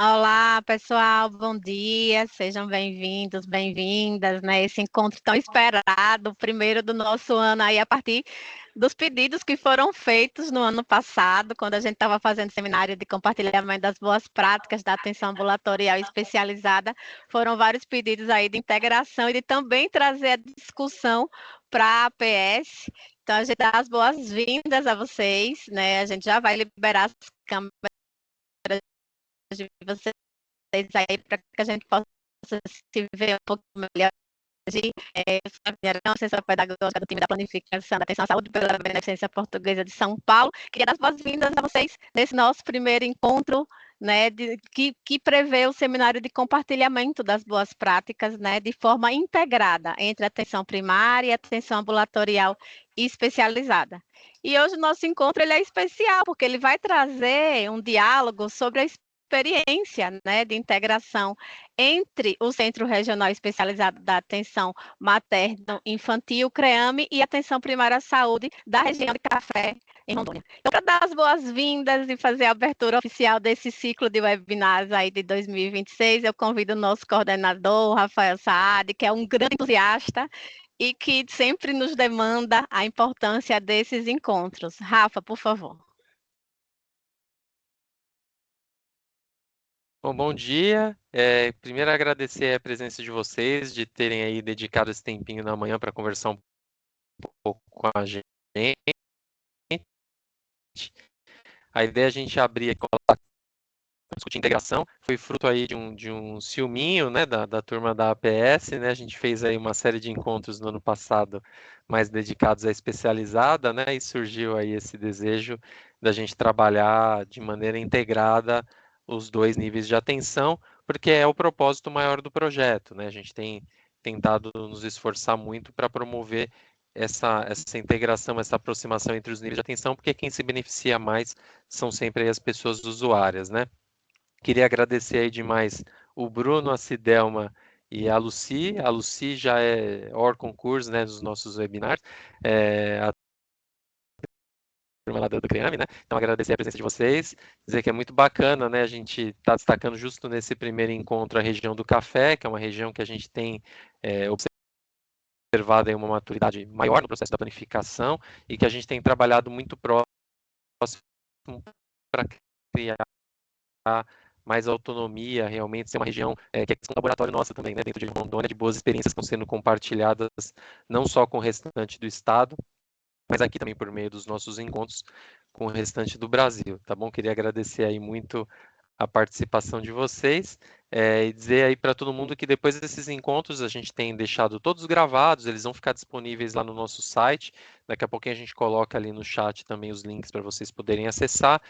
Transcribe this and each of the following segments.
Olá, pessoal, bom dia, sejam bem-vindos, bem-vindas, né? Esse encontro tão esperado, o primeiro do nosso ano aí, a partir dos pedidos que foram feitos no ano passado, quando a gente estava fazendo seminário de compartilhamento das boas práticas da atenção ambulatorial especializada, foram vários pedidos aí de integração e de também trazer a discussão para a APS. Então, a gente dá as boas-vindas a vocês, né? A gente já vai liberar as câmeras de vocês aí para que a gente possa se ver um pouco melhor. Eu sou a Villarão, assessora pedagógica do time da planificação da atenção à saúde pela Beneficência Portuguesa de São Paulo. Queria dar as boas-vindas a vocês nesse nosso primeiro encontro, né, que prevê o seminário de compartilhamento das boas práticas, né, de forma integrada entre a atenção primária e a atenção ambulatorial e especializada. E hoje o nosso encontro ele é especial, porque ele vai trazer um diálogo sobre a experiência, né, de integração entre o Centro Regional Especializado da Atenção Materno-Infantil, CREAME, e Atenção Primária à Saúde da região de Café, em Rondônia. Então, para dar as boas-vindas e fazer a abertura oficial desse ciclo de webinars aí de 2026, eu convido o nosso coordenador, Rafael Saad, que é um grande entusiasta e que sempre nos demanda a importância desses encontros. Rafa, por favor. Bom dia. Primeiro agradecer a presença de vocês, de terem aí dedicado esse tempinho na manhã para conversar um pouco com a gente. A ideia é a gente abrir aqui para discutir integração, foi fruto aí de um ciúminho, né, da turma da APS, né, a gente fez aí uma série de encontros no ano passado, mais dedicados à especializada, né, e surgiu aí esse desejo da gente trabalhar de maneira integrada os dois níveis de atenção, porque é o propósito maior do projeto, né, a gente tem tentado nos esforçar muito para promover essa integração, essa aproximação entre os níveis de atenção, porque quem se beneficia mais são sempre as pessoas usuárias, né? Queria agradecer aí demais o Bruno, a Cidelma e a Lucy. A Lucy já é hors concurso, né, dos nossos webinars, a turma lá do CREAME, né? Então agradecer a presença de vocês, dizer que é muito bacana, né, a gente está destacando justo nesse primeiro encontro a região do café, que é uma região que a gente tem observado aí uma maturidade maior no processo da planificação e que a gente tem trabalhado muito próximo para criar mais autonomia, realmente ser uma região que é um laboratório nosso também, né, dentro de Rondônia, de boas experiências que estão sendo compartilhadas não só com o restante do estado, mas aqui também por meio dos nossos encontros com o restante do Brasil, tá bom? Queria agradecer aí muito a participação de vocês e dizer aí para todo mundo que depois desses encontros a gente tem deixado todos gravados, eles vão ficar disponíveis lá no nosso site. Daqui a pouquinho a gente coloca ali no chat também os links para vocês poderem acessar.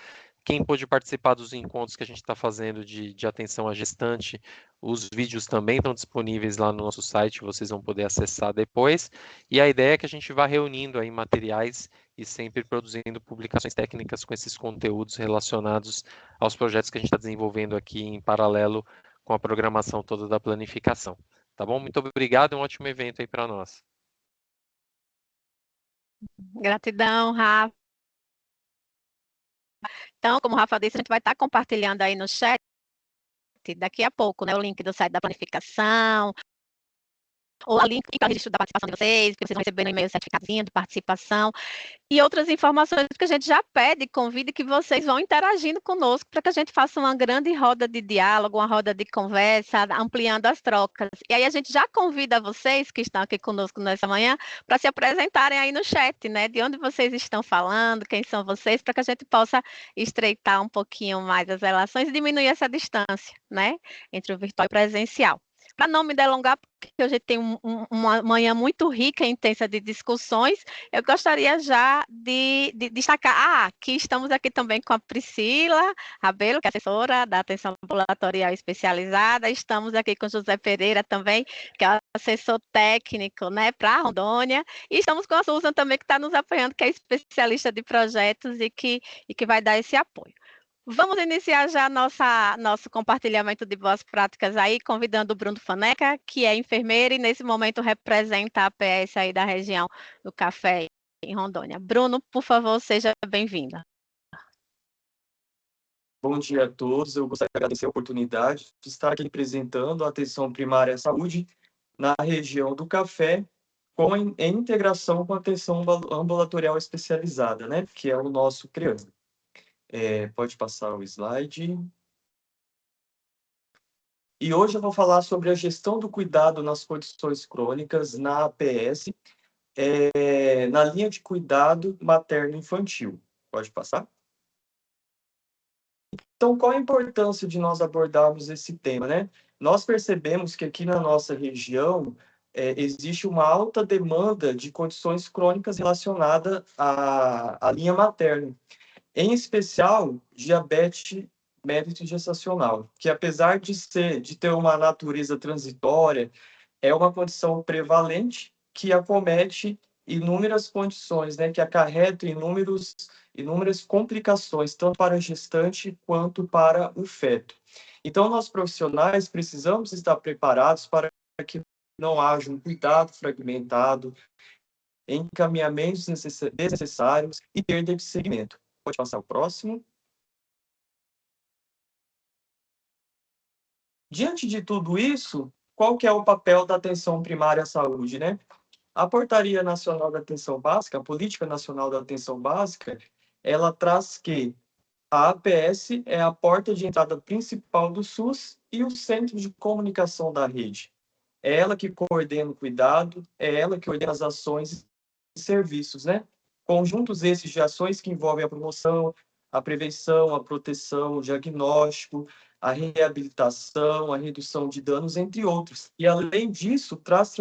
Quem pôde participar dos encontros que a gente está fazendo de atenção à gestante, os vídeos também estão disponíveis lá no nosso site, vocês vão poder acessar depois. E a ideia é que a gente vá reunindo aí materiais e sempre produzindo publicações técnicas com esses conteúdos relacionados aos projetos que a gente está desenvolvendo aqui em paralelo com a programação toda da planificação. Tá bom? Muito obrigado, um ótimo evento aí para nós. Gratidão, Rafa. Então, como o Rafa disse, a gente vai estar compartilhando aí no chat daqui a pouco, né, o link do site da planificação, ou a link para o registro da participação de vocês, que vocês vão receber no e-mail o certificadozinho de participação, e outras informações que a gente já pede, convida que vocês vão interagindo conosco para que a gente faça uma grande roda de diálogo, uma roda de conversa, ampliando as trocas. E aí a gente já convida vocês que estão aqui conosco nessa manhã para se apresentarem aí no chat, né? De onde vocês estão falando, quem são vocês, para que a gente possa estreitar um pouquinho mais as relações e diminuir essa distância, né? Entre o virtual e o presencial. Para não me delongar, porque hoje tem uma manhã muito rica e intensa de discussões, eu gostaria já de destacar, que estamos aqui também com a Priscila Rabelo, que é assessora da atenção ambulatorial especializada, estamos aqui com o José Pereira também, que é assessor técnico, né, para a Rondônia, e estamos com a Susan também, que está nos apoiando, que é especialista de projetos e que vai dar esse apoio. Vamos iniciar já nosso compartilhamento de boas práticas aí, convidando o Bruno Faneca, que é enfermeiro e nesse momento representa a APS aí da região do Café em Rondônia. Bruno, por favor, seja bem-vinda. Bom dia a todos. Eu gostaria de agradecer a oportunidade de estar aqui apresentando a atenção primária à saúde na região do Café, em integração com a atenção ambulatorial especializada, né? Que é o nosso CREAM. Pode passar o slide. E hoje eu vou falar sobre a gestão do cuidado nas condições crônicas na APS, na linha de cuidado materno-infantil. Pode passar? Então, qual a importância de nós abordarmos esse tema, né? Nós percebemos que aqui na nossa região existe uma alta demanda de condições crônicas relacionadas à linha materna, em especial diabetes mellitus gestacional, que apesar de ter uma natureza transitória, é uma condição prevalente que acomete inúmeras condições, né, que acarretam inúmeras complicações, tanto para a gestante quanto para o feto. Então, nós profissionais precisamos estar preparados para que não haja um cuidado fragmentado, encaminhamentos desnecessários e perda de segmento. Pode passar o próximo. Diante de tudo isso, qual que é o papel da atenção primária à saúde, né? A Portaria Nacional da Atenção Básica, a Política Nacional da Atenção Básica, ela traz que a APS é a porta de entrada principal do SUS e o centro de comunicação da rede. É ela que coordena o cuidado, é ela que coordena as ações e serviços, né? Conjuntos esses de ações que envolvem a promoção, a prevenção, a proteção, o diagnóstico, a reabilitação, a redução de danos, entre outros. E, além disso, traz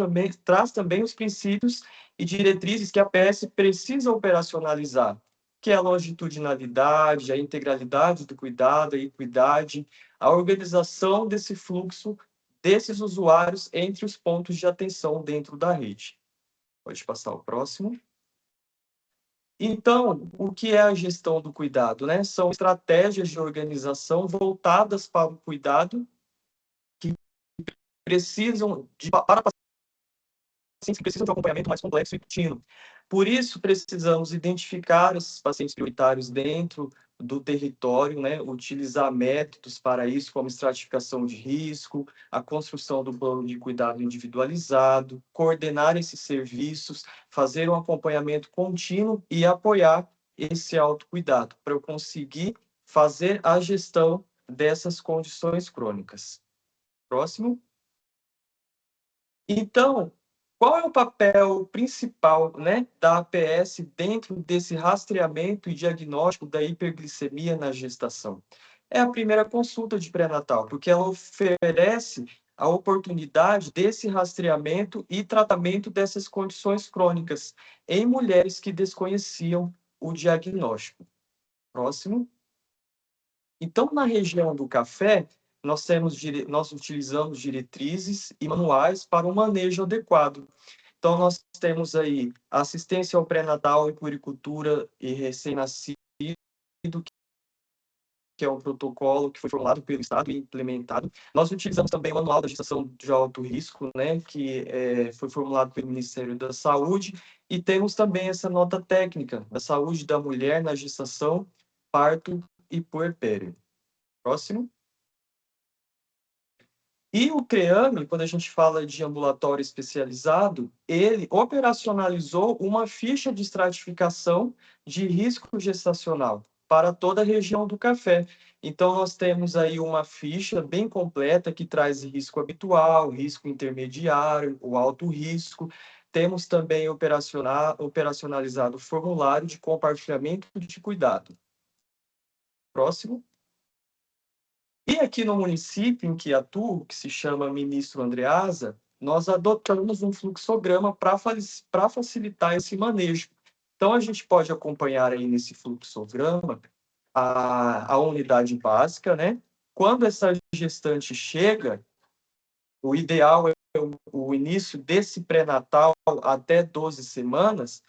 também os princípios e diretrizes que a PS precisa operacionalizar, que é a longitudinalidade, a integralidade do cuidado, a equidade, a organização desse fluxo desses usuários entre os pontos de atenção dentro da rede. Pode passar o próximo. Então, o que é a gestão do cuidado, né? São estratégias de organização voltadas para o cuidado que precisam para pacientes que precisam de um acompanhamento mais complexo e contínuo. Por isso, precisamos identificar esses pacientes prioritários dentro do território, né? Utilizar métodos para isso, como estratificação de risco, a construção do plano de cuidado individualizado, coordenar esses serviços, fazer um acompanhamento contínuo e apoiar esse autocuidado, para eu conseguir fazer a gestão dessas condições crônicas. Próximo. Então, qual é o papel principal, né, da APS dentro desse rastreamento e diagnóstico da hiperglicemia na gestação? É a primeira consulta de pré-natal, porque ela oferece a oportunidade desse rastreamento e tratamento dessas condições crônicas em mulheres que desconheciam o diagnóstico. Próximo. Então, na região do Café, nós utilizamos diretrizes e manuais para o manejo adequado. Então, nós temos aí assistência ao pré-natal e puericultura e recém-nascido, que é um protocolo que foi formulado pelo Estado e implementado. Nós utilizamos também o Manual da Gestação de Alto Risco, né, que foi formulado pelo Ministério da Saúde, e temos também essa nota técnica da saúde da mulher na gestação, parto e puerpério. Próximo. E o CREAME, quando a gente fala de ambulatório especializado, ele operacionalizou uma ficha de estratificação de risco gestacional para toda a região do Café. Então, nós temos aí uma ficha bem completa que traz risco habitual, risco intermediário, o alto risco. Temos também operacionalizado o formulário de compartilhamento de cuidado. Próximo. E aqui no município em que atuo, que se chama Ministro Andreasa, nós adotamos um fluxograma para facilitar esse manejo. Então, a gente pode acompanhar aí nesse fluxograma a unidade básica, né? Quando essa gestante chega, o ideal é o início desse pré-natal até 12 semanas.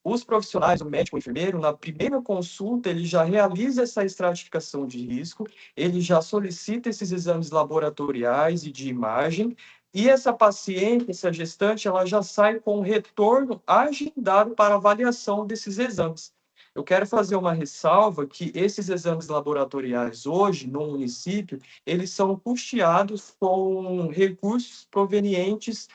Os profissionais, o médico, o enfermeiro, na primeira consulta, ele já realiza essa estratificação de risco, ele já solicita esses exames laboratoriais e de imagem, e essa paciente, essa gestante, ela já sai com um retorno agendado para avaliação desses exames. eu quero fazer uma ressalva que esses exames laboratoriais hoje, no município, eles são custeados com recursos provenientes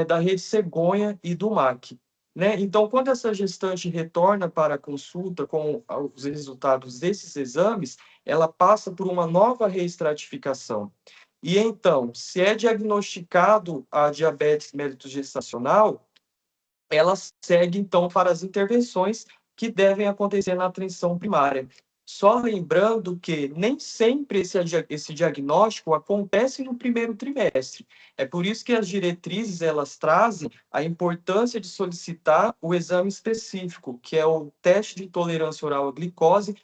da Rede Cegonha e do MAC. Né? Então, quando essa gestante retorna para a consulta com os resultados desses exames, ela passa por uma nova reestratificação. E então, se é diagnosticado a diabetes mellitus-gestacional, ela segue, então, para as intervenções que devem acontecer na atenção primária. Só lembrando que nem sempre esse diagnóstico acontece no primeiro trimestre. É por isso que as diretrizes, elas trazem a importância de solicitar o exame específico, que é o teste de intolerância oral à glicose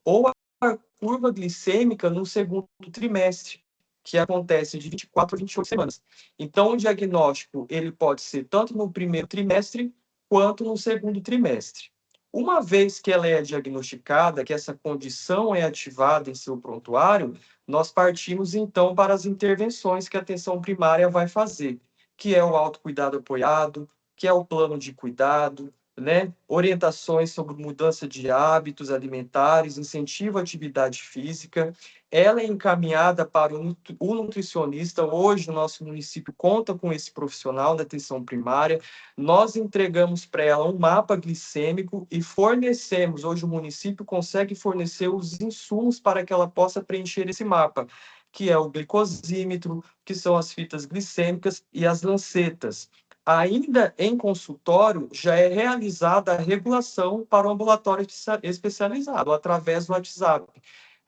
ou a curva glicêmica no segundo trimestre, que acontece de 24 a 28 semanas. Então, o diagnóstico ele pode ser tanto no primeiro trimestre quanto no segundo trimestre. Uma vez que ela é diagnosticada, que essa condição é ativada em seu prontuário, nós partimos então para as intervenções que a atenção primária vai fazer, que é o autocuidado apoiado, que é o plano de cuidado, né? Orientações sobre mudança de hábitos alimentares, incentivo à atividade física. Ela é encaminhada para o nutricionista. Hoje, o nosso município conta com esse profissional da atenção primária. Nós entregamos para ela um mapa glicêmico e fornecemos. Hoje, o município consegue fornecer os insumos para que ela possa preencher esse mapa, que é o glicosímetro, que são as fitas glicêmicas e as lancetas. Ainda em consultório, já é realizada a regulação para o ambulatório especializado, através do WhatsApp.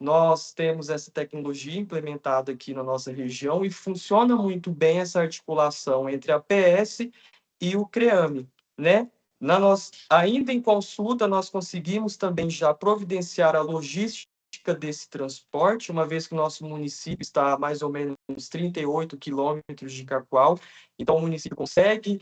Nós temos essa tecnologia implementada aqui na nossa região e funciona muito bem essa articulação entre a PS e o CREAME, né? Ainda em consulta, nós conseguimos também já providenciar a logística desse transporte, uma vez que o nosso município está a mais ou menos 38 quilômetros de Cacoal, então o município consegue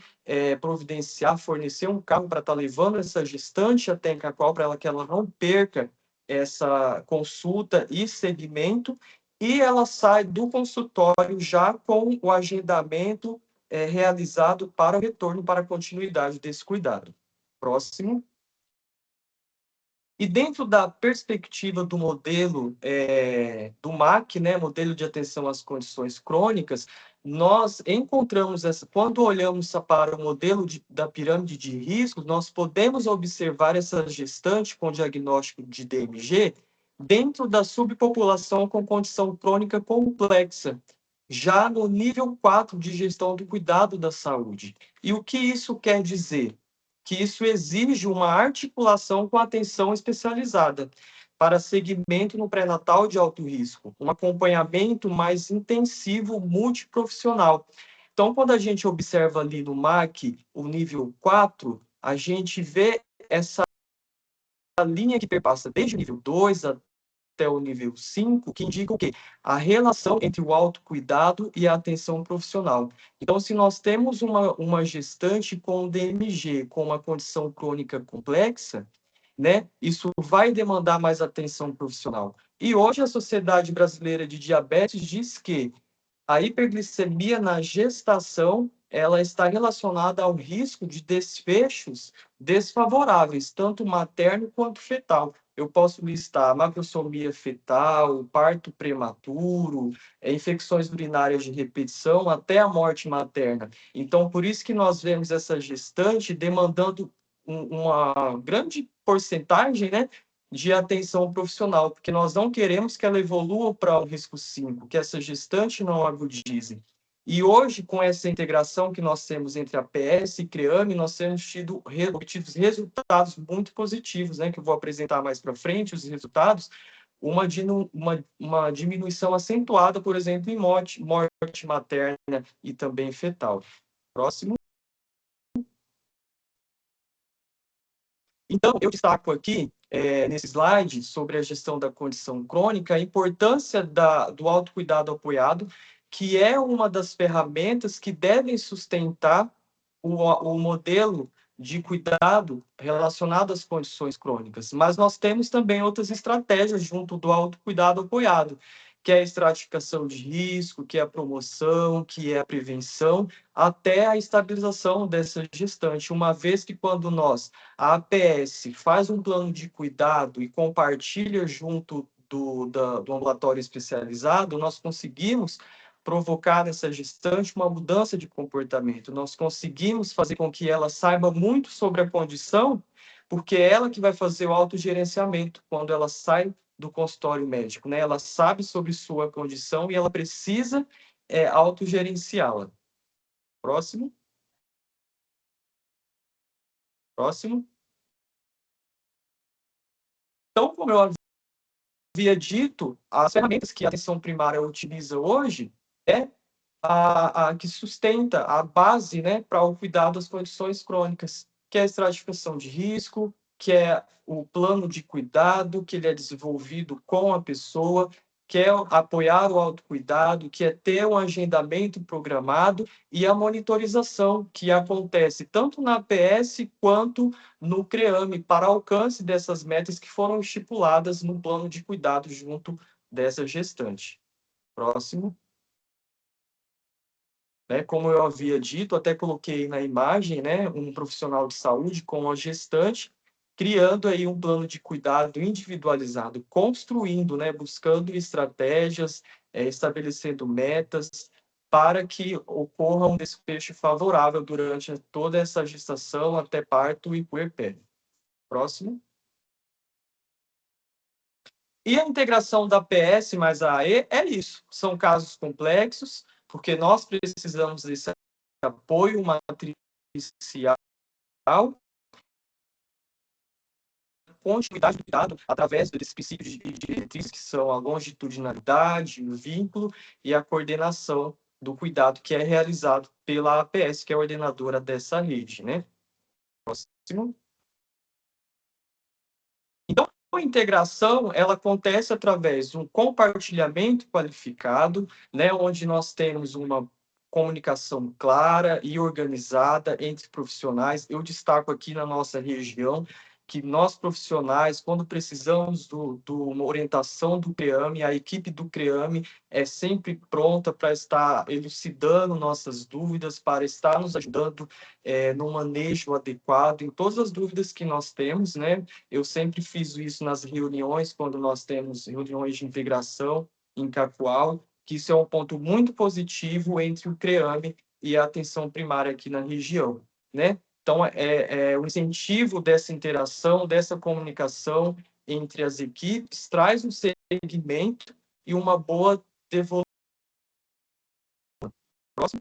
providenciar, fornecer um carro para estar levando essa gestante até em Cacoal, para que ela não perca essa consulta e segmento, e ela sai do consultório já com o agendamento realizado para o retorno, para a continuidade desse cuidado. Próximo. E dentro da perspectiva do modelo do MAC, né, modelo de atenção às condições crônicas, nós encontramos quando olhamos para o modelo da pirâmide de riscos, nós podemos observar essa gestante com diagnóstico de DMG dentro da subpopulação com condição crônica complexa, já no nível 4 de gestão do cuidado da saúde. E o que isso quer dizer? Que isso exige uma articulação com atenção especializada para segmento no pré-natal de alto risco, um acompanhamento mais intensivo multiprofissional. Então, quando a gente observa ali no MAC o nível 4, a gente vê essa linha que perpassa desde o nível 2 até o nível 5, que indica o quê? A relação entre o autocuidado e a atenção profissional. Então, se nós temos uma gestante com DMG, com uma condição crônica complexa, né, isso vai demandar mais atenção profissional. E hoje a Sociedade Brasileira de Diabetes diz que a hiperglicemia na gestação ela está relacionada ao risco de desfechos desfavoráveis, tanto materno quanto fetal. Eu posso listar macrosomia fetal, parto prematuro, infecções urinárias de repetição, até a morte materna. Então, por isso que nós vemos essa gestante demandando uma grande porcentagem, né, de atenção profissional, porque nós não queremos que ela evolua para o risco 5, que essa gestante não agudize. E hoje, com essa integração que nós temos entre a PS e CREAME, nós temos obtido resultados muito positivos, né, que eu vou apresentar mais para frente, os resultados, uma diminuição acentuada, por exemplo, em morte materna e também fetal. Próximo. Então, eu destaco aqui, nesse slide, sobre a gestão da condição crônica, a importância do autocuidado apoiado, que é uma das ferramentas que devem sustentar o modelo de cuidado relacionado às condições crônicas. Mas nós temos também outras estratégias junto do autocuidado apoiado, que é a estratificação de risco, que é a promoção, que é a prevenção, até a estabilização dessa gestante, uma vez que quando a APS, faz um plano de cuidado e compartilha junto do ambulatório especializado, nós conseguimos provocar nessa gestante uma mudança de comportamento. Nós conseguimos fazer com que ela saiba muito sobre a condição, porque é ela que vai fazer o autogerenciamento quando ela sai do consultório médico, né? Ela sabe sobre sua condição e ela precisa autogerenciá-la. Próximo. Próximo. Então, como eu havia dito, as ferramentas que a atenção primária utiliza hoje é a que sustenta a base, né, para o cuidado das condições crônicas, que é a estratificação de risco, que é o plano de cuidado, que ele é desenvolvido com a pessoa, que é apoiar o autocuidado, que é ter um agendamento programado e a monitorização, que acontece tanto na APS quanto no CREAME, para alcance dessas metas que foram estipuladas no plano de cuidado junto dessa gestante. Próximo. Né, como eu havia dito, até coloquei na imagem, né, um profissional de saúde com a gestante, criando aí um plano de cuidado individualizado, construindo, né, buscando estratégias, estabelecendo metas, para que ocorra um desfecho favorável durante toda essa gestação, até parto e puerpério. Próximo. E a integração da PS mais a AE é isso, são casos complexos, porque nós precisamos desse apoio matricial, continuidade do cuidado através desses princípios de diretrizes, que são a longitudinalidade, o vínculo e a coordenação do cuidado, que é realizado pela APS, que é a ordenadora dessa rede, né? Próximo. Então, a integração, ela acontece através de um compartilhamento qualificado, né, onde nós temos uma comunicação clara e organizada entre profissionais. Eu destaco aqui na nossa região que nós profissionais, quando precisamos de uma orientação do CREAME, a equipe do CREAME é sempre pronta para estar elucidando nossas dúvidas, para estar nos ajudando no manejo adequado em todas as dúvidas que nós temos, né? Eu sempre fiz isso nas reuniões, quando nós temos reuniões de integração em Cacoal, que isso é um ponto muito positivo entre o CREAME e a atenção primária aqui na região, né? Então, o incentivo dessa interação, dessa comunicação entre as equipes, traz um segmento e uma boa devolução. Próximo.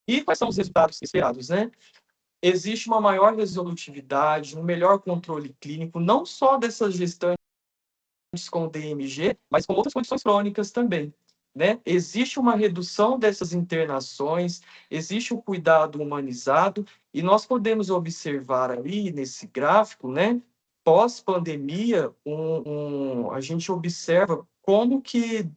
E quais são os resultados esperados, né? Existe uma maior resolutividade, um melhor controle clínico, não só dessas gestantes com DMG, mas com outras condições crônicas também, né? Existe uma redução dessas internações, existe um cuidado humanizado, e nós podemos observar ali nesse gráfico, né? Pós-pandemia, a gente observa como que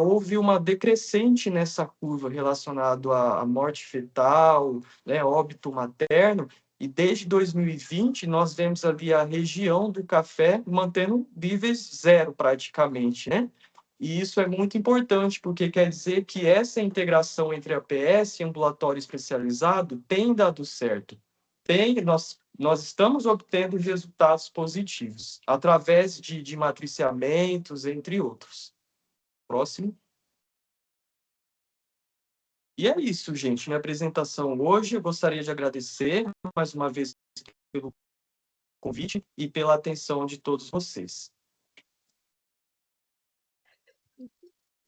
houve uma decrescente nessa curva relacionado à morte fetal, né, óbito materno, e desde 2020 nós vemos ali a região do café mantendo níveis zero praticamente, né? E isso é muito importante, porque quer dizer que essa integração entre a PS e ambulatório especializado tem dado certo. Nós estamos obtendo resultados positivos, através de matriciamentos, entre outros. Próximo. E é isso, gente. Minha apresentação hoje, eu gostaria de agradecer mais uma vez pelo convite e pela atenção de todos vocês.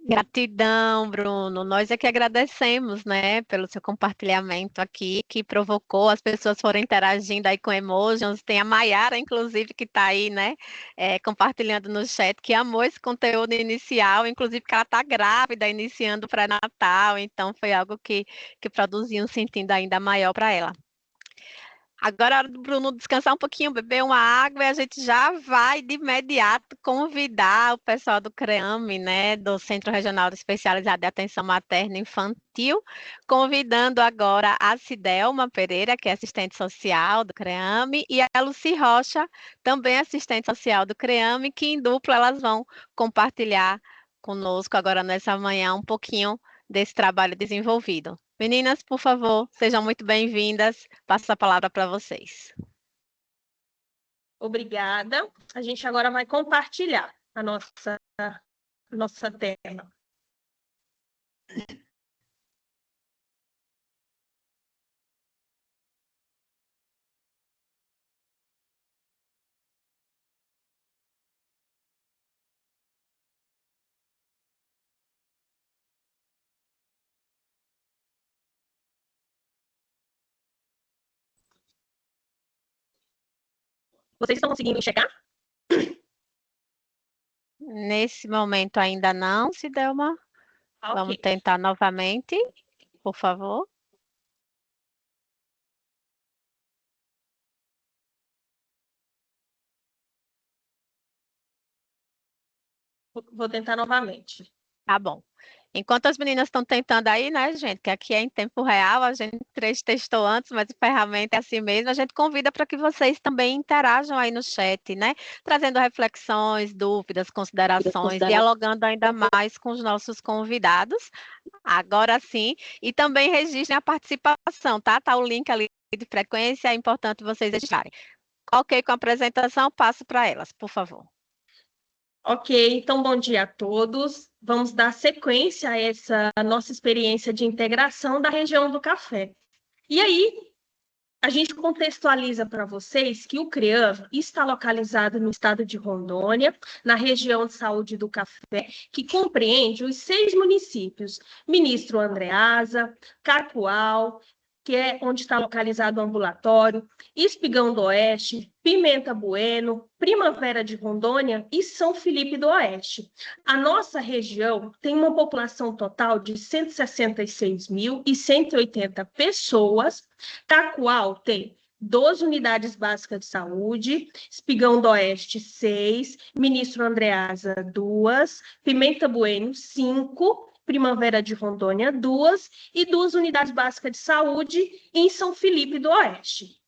Gratidão, Bruno. Nós é que agradecemos, né, pelo seu compartilhamento aqui, que provocou, as pessoas foram interagindo aí com emojis. Tem a Maiara, inclusive, que está aí, né, compartilhando no chat, que amou esse conteúdo inicial, inclusive que ela está grávida, iniciando o pré-natal, então foi algo que produziu um sentido ainda maior para ela. Agora é hora do Bruno descansar um pouquinho, beber uma água e a gente já vai de imediato convidar o pessoal do CREAME, né, do Centro Regional Especializado de Atenção Materna e Infantil, convidando agora a Cidelma Pereira, que é assistente social do CREAME, e a Lucy Rocha, também assistente social do CREAME, que em dupla elas vão compartilhar conosco agora nessa manhã um pouquinho desse trabalho desenvolvido. Meninas, por favor, sejam muito bem-vindas. Passo a palavra para vocês. Obrigada. A gente agora vai compartilhar a nossa tela. Vocês estão conseguindo enxergar? Nesse momento ainda não, Cidelma. Okay. Vamos tentar novamente, por favor. Vou tentar novamente. Tá bom. Enquanto as meninas estão tentando aí, né, gente, que aqui é em tempo real, a gente testou antes, mas a ferramenta é assim mesmo, a gente convida para que vocês também interajam aí no chat, né, trazendo reflexões, dúvidas, considerações, dialogando ainda mais com os nossos convidados, agora sim, e também registrem a participação, tá? Tá o link ali de frequência, é importante vocês registrarem. Ok, com a apresentação, passo para elas, por favor. Ok, então bom dia a todos. Vamos dar sequência a essa nossa experiência de integração da região do café. E aí, a gente contextualiza para vocês que o CREAM está localizado no estado de Rondônia, na região de saúde do café, que compreende os 6 municípios: Ministro Andreasa, Cacoal, que é onde está localizado o ambulatório, Espigão do Oeste, Pimenta Bueno, Primavera de Rondônia e São Felipe do Oeste. A nossa região tem uma população total de 166.180 pessoas. Cacoal tem 12 unidades básicas de saúde, Espigão do Oeste, 6, Ministro Andreasa, 2, Pimenta Bueno, 5, Primavera de Rondônia, 2, e 2 unidades básicas de saúde em São Felipe do Oeste.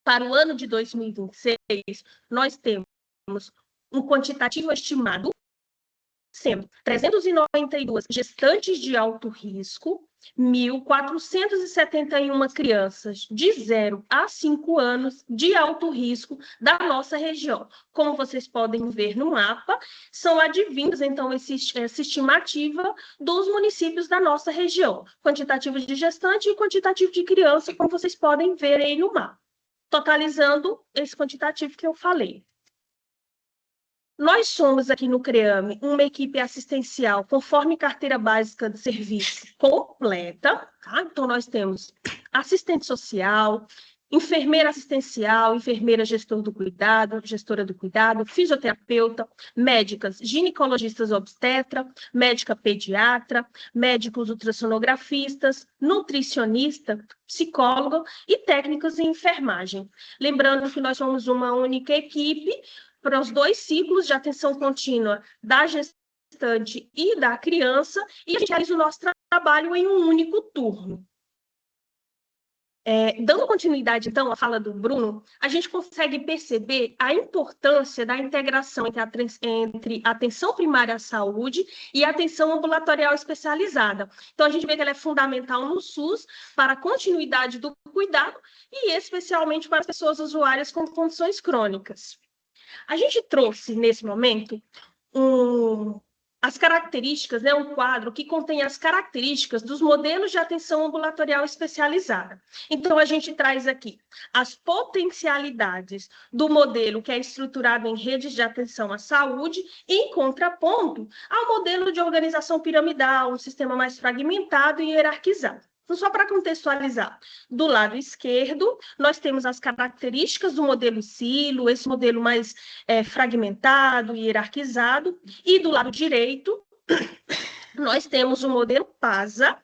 Para o ano de 2026, nós temos um quantitativo estimado, sendo 392 gestantes de alto risco, 1.471 crianças de 0 a 5 anos de alto risco da nossa região. Como vocês podem ver no mapa, são advindas, então, essa estimativa dos municípios da nossa região. Quantitativo de gestante e quantitativo de criança, como vocês podem ver aí no mapa. Totalizando esse quantitativo que eu falei. Nós somos aqui no CREAME uma equipe assistencial conforme carteira básica de serviço completa, tá? Então, nós temos assistente social, enfermeira assistencial, enfermeira gestora do cuidado, fisioterapeuta, médicas, ginecologistas obstetra, médica pediatra, médicos ultrassonografistas, nutricionista, psicólogo e técnicos em enfermagem. Lembrando que nós somos uma única equipe para os 2 ciclos de atenção contínua da gestante e da criança, e a gente realiza o nosso trabalho em um único turno. Dando continuidade, então, à fala do Bruno, a gente consegue perceber a importância da integração entre a atenção primária à saúde e a atenção ambulatorial especializada. Então, a gente vê que ela é fundamental no SUS para a continuidade do cuidado e especialmente para as pessoas usuárias com condições crônicas. A gente trouxe, nesse momento, as características, né, um quadro que contém as características dos modelos de atenção ambulatorial especializada. Então, a gente traz aqui as potencialidades do modelo que é estruturado em redes de atenção à saúde, em contraponto ao modelo de organização piramidal, um sistema mais fragmentado e hierarquizado. Então, só para contextualizar, do lado esquerdo, nós temos as características do modelo silo, esse modelo mais fragmentado e hierarquizado, e do lado direito, nós temos o modelo PASA,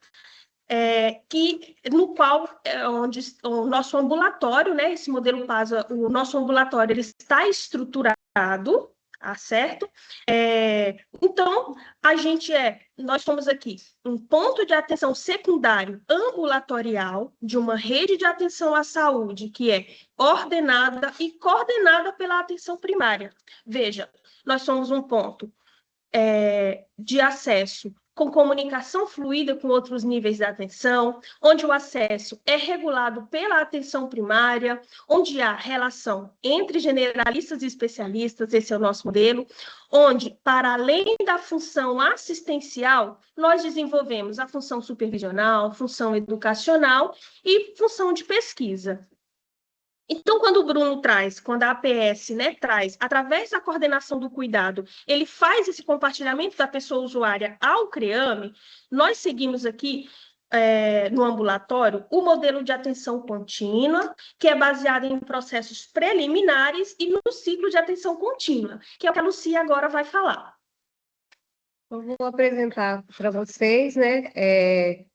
no qual onde o nosso ambulatório, né, esse modelo PASA, o nosso ambulatório ele está estruturado, tá certo? Então, nós somos aqui um ponto de atenção secundário ambulatorial de uma rede de atenção à saúde que é ordenada e coordenada pela atenção primária. Veja, nós somos um ponto de acesso com comunicação fluida com outros níveis da atenção, onde o acesso é regulado pela atenção primária, onde há relação entre generalistas e especialistas, esse é o nosso modelo, onde, para além da função assistencial, nós desenvolvemos a função supervisional, função educacional e função de pesquisa. Então, quando o Bruno traz, quando a APS, né, traz, através da coordenação do cuidado, ele faz esse compartilhamento da pessoa usuária ao CREAME, nós seguimos aqui, no ambulatório, o modelo de atenção contínua, que é baseado em processos preliminares e no ciclo de atenção contínua, que é o que a Lucia agora vai falar. Eu vou apresentar para vocês, né,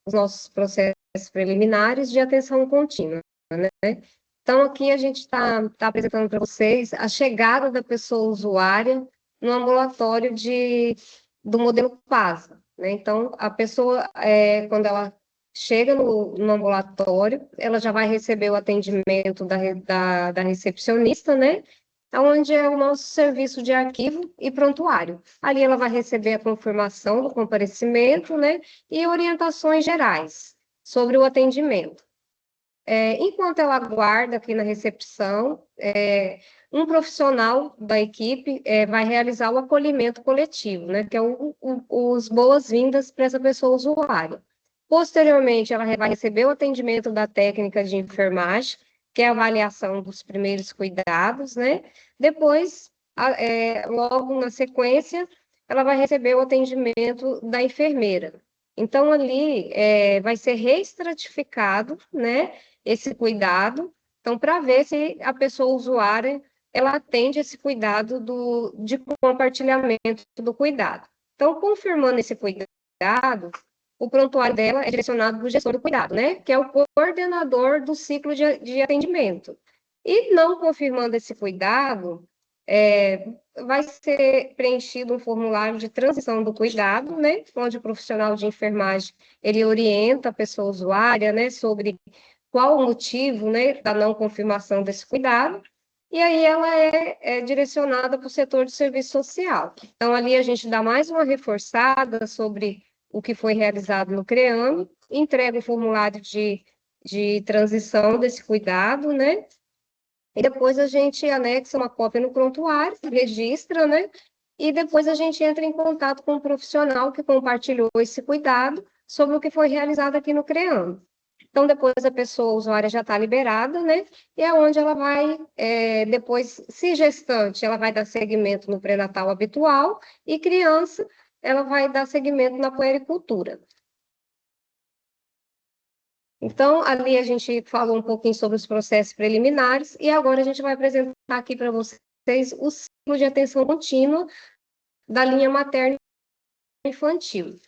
os nossos processos preliminares de atenção contínua, né? Então, aqui a gente está apresentando para vocês a chegada da pessoa usuária no ambulatório do modelo PASA, né? Então, a pessoa, quando ela chega no ambulatório, ela já vai receber o atendimento da recepcionista, né? Onde é o nosso serviço de arquivo e prontuário. Ali ela vai receber a confirmação do comparecimento, né? E orientações gerais sobre o atendimento. Enquanto ela aguarda aqui na recepção, um profissional da equipe vai realizar o acolhimento coletivo, né, que é os boas-vindas para essa pessoa usuária. Posteriormente, ela vai receber o atendimento da técnica de enfermagem, que é a avaliação dos primeiros cuidados, né? Depois, logo na sequência, ela vai receber o atendimento da enfermeira. Então, ali vai ser reestratificado, né, esse cuidado, então, para ver se a pessoa usuária, ela atende esse cuidado de compartilhamento do cuidado. Então, confirmando esse cuidado, o prontuário dela é direcionado para o gestor do cuidado, né, que é o coordenador do ciclo de atendimento. E não confirmando esse cuidado, vai ser preenchido um formulário de transição do cuidado, né, onde o profissional de enfermagem, ele orienta a pessoa usuária, né, sobre qual o motivo, né, da não confirmação desse cuidado, e aí ela é direcionada para o setor de serviço social. Então, ali a gente dá mais uma reforçada sobre o que foi realizado no CREAME, entrega o formulário de transição desse cuidado, né, e depois a gente anexa uma cópia no prontuário, registra, né, e depois a gente entra em contato com o profissional que compartilhou esse cuidado sobre o que foi realizado aqui no CREAME. Então, depois a pessoa usuária já está liberada, né? E é onde ela vai, depois, se gestante, ela vai dar seguimento no pré-natal habitual, e criança, ela vai dar seguimento na puericultura. Então, ali a gente falou um pouquinho sobre os processos preliminares, e agora a gente vai apresentar aqui para vocês o ciclo de atenção contínua da linha materna infantil.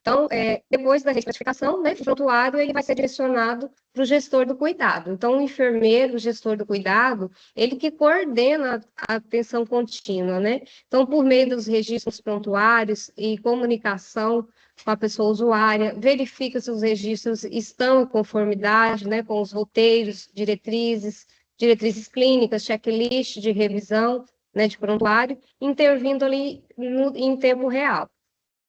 Então, depois da reestratificação, né, o prontuário ele vai ser direcionado para o gestor do cuidado. Então, o enfermeiro, o gestor do cuidado, ele que coordena a atenção contínua, né? Então, por meio dos registros prontuários e comunicação com a pessoa usuária, verifica se os registros estão em conformidade, né, com os roteiros, diretrizes clínicas, checklist de revisão, né, de prontuário, intervindo ali em tempo real.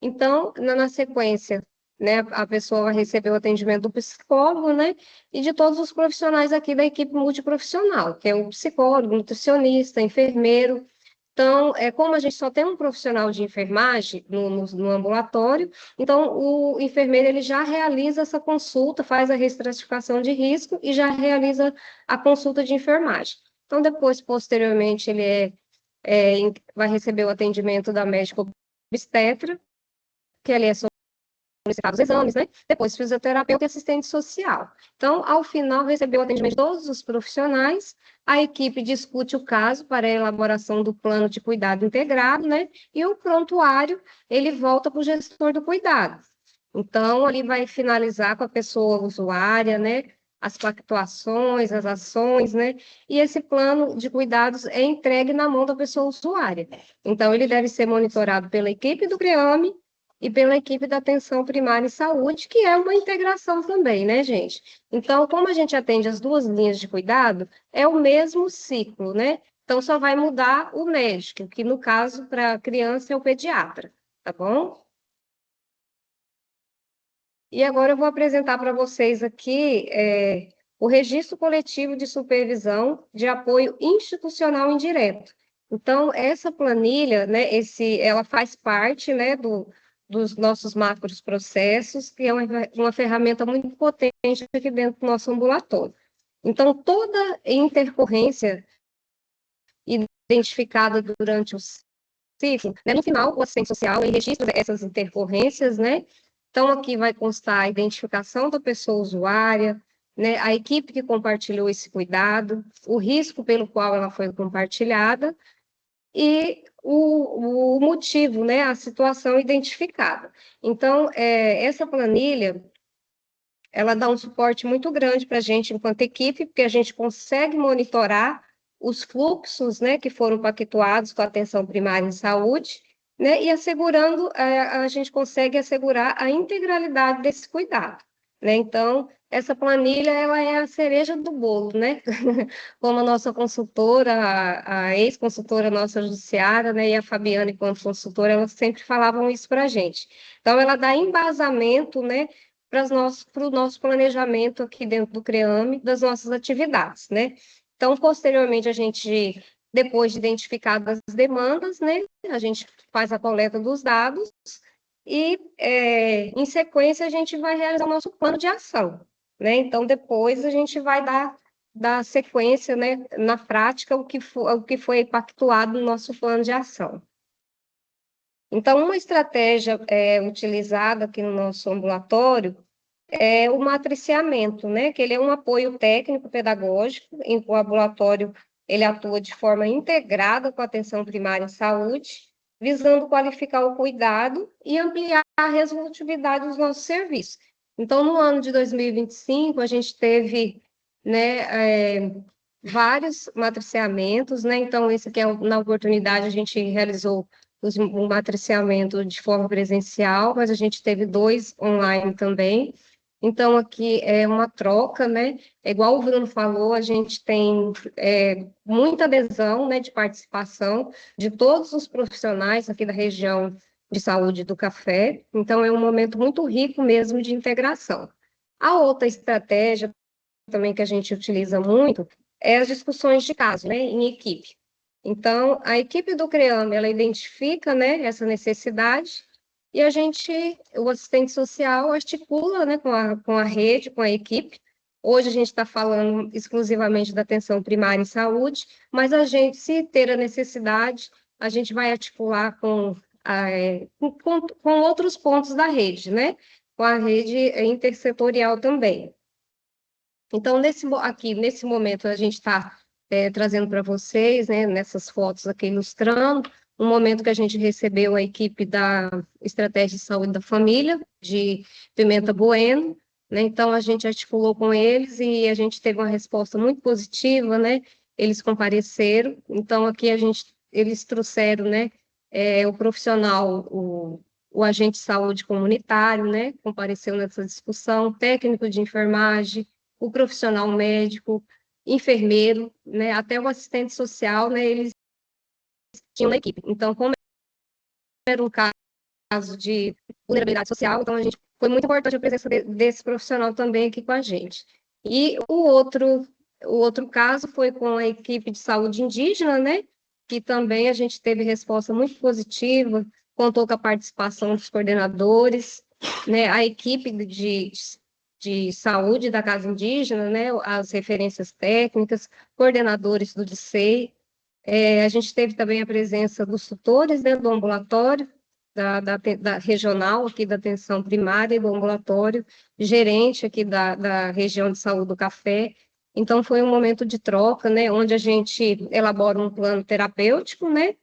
Então, na sequência, né, a pessoa vai receber o atendimento do psicólogo, né, e de todos os profissionais aqui da equipe multiprofissional, que é o psicólogo, nutricionista, enfermeiro. Então, como a gente só tem um profissional de enfermagem no ambulatório, então o enfermeiro ele já realiza essa consulta, faz a reestratificação de risco e já realiza a consulta de enfermagem. Então, depois, posteriormente, ele vai receber o atendimento da médica obstetra, que ali é solicitado os exames, né? Depois fisioterapeuta e assistente social. Então, ao final, recebeu o atendimento de todos os profissionais, a equipe discute o caso para a elaboração do plano de cuidado integrado, né? E o prontuário, ele volta para o gestor do cuidado. Então, ali vai finalizar com a pessoa usuária, né? As pactuações, as ações, né? E esse plano de cuidados é entregue na mão da pessoa usuária. Então, ele deve ser monitorado pela equipe do CREAME e pela equipe da atenção primária em saúde, que é uma integração também, né, gente? Então, como a gente atende as duas linhas de cuidado, é o mesmo ciclo, né? Então, só vai mudar o médico, que no caso, para a criança, é o pediatra, tá bom? E agora eu vou apresentar para vocês aqui o registro coletivo de supervisão de apoio institucional indireto. Então, essa planilha, né, ela faz parte, né, dos nossos macros processos, que é uma ferramenta muito potente aqui dentro do nosso ambulatório. Então, toda intercorrência identificada durante o ciclo, né, no final, o assistente social ele registra essas intercorrências, né? Então, aqui vai constar a identificação da pessoa usuária, né, a equipe que compartilhou esse cuidado, o risco pelo qual ela foi compartilhada e o motivo, né, a situação identificada. Então, essa planilha, ela dá um suporte muito grande para a gente enquanto equipe, porque a gente consegue monitorar os fluxos, né, que foram pactuados com a atenção primária em saúde, né, e assegurando, a gente consegue assegurar a integralidade desse cuidado, né, então, essa planilha, ela é a cereja do bolo, né, como a nossa consultora, a ex-consultora nossa judiciária, né, e a Fabiana, enquanto consultora, elas sempre falavam isso para a gente. Então, ela dá embasamento, né, para o nosso planejamento aqui dentro do CREAME, das nossas atividades, né? Então, posteriormente, depois de identificadas as demandas, né, a gente faz a coleta dos dados e, em sequência, a gente vai realizar o nosso plano de ação, né? Então, depois a gente vai dar sequência, né, na prática, o que foi pactuado no nosso plano de ação. Então, uma estratégia utilizada aqui no nosso ambulatório é o matriciamento, né? Que ele é um apoio técnico-pedagógico, em que o ambulatório ele atua de forma integrada com a atenção primária em saúde, visando qualificar o cuidado e ampliar a resolutividade dos nossos serviços. Então, no ano de 2025, a gente teve, né, vários matriciamentos, né? Então, esse aqui na oportunidade, a gente realizou um matriciamento de forma presencial, mas a gente teve 2 online também. Então, aqui é uma troca, né? É igual o Bruno falou, a gente tem muita adesão, né, de participação de todos os profissionais aqui da região de saúde do Café. Então, é um momento muito rico mesmo de integração. A outra estratégia também que a gente utiliza muito é as discussões de caso, né, em equipe. Então, a equipe do CREAME, ela identifica, né, essa necessidade e o assistente social articula, né, com a rede, com a equipe. Hoje a gente está falando exclusivamente da atenção primária em saúde, mas a gente, se ter a necessidade, a gente vai articular com outros pontos da rede, né, com a rede intersetorial também. Então, nesse momento, a gente está trazendo para vocês, né, nessas fotos aqui, ilustrando, um momento que a gente recebeu a equipe da Estratégia de Saúde da Família, de Pimenta Bueno, né, então a gente articulou com eles e a gente teve uma resposta muito positiva, né, eles compareceram, então aqui eles trouxeram, né, o profissional, o agente de saúde comunitário, né, compareceu nessa discussão, técnico de enfermagem, o profissional médico, enfermeiro, né, até o assistente social, né, eles tinham na equipe. Então, como era um caso de vulnerabilidade social, então foi muito importante a presença desse profissional também aqui com a gente. E o outro caso foi com a equipe de saúde indígena, né, que também a gente teve resposta muito positiva, contou com a participação dos coordenadores, né, a equipe de saúde da Casa Indígena, né, as referências técnicas, coordenadores do DICEI. A gente teve também a presença dos tutores dentro do ambulatório, da regional aqui da atenção primária e do ambulatório, gerente aqui da região de saúde do Café. Então, foi um momento de troca, né, onde a gente elabora um plano terapêutico, né,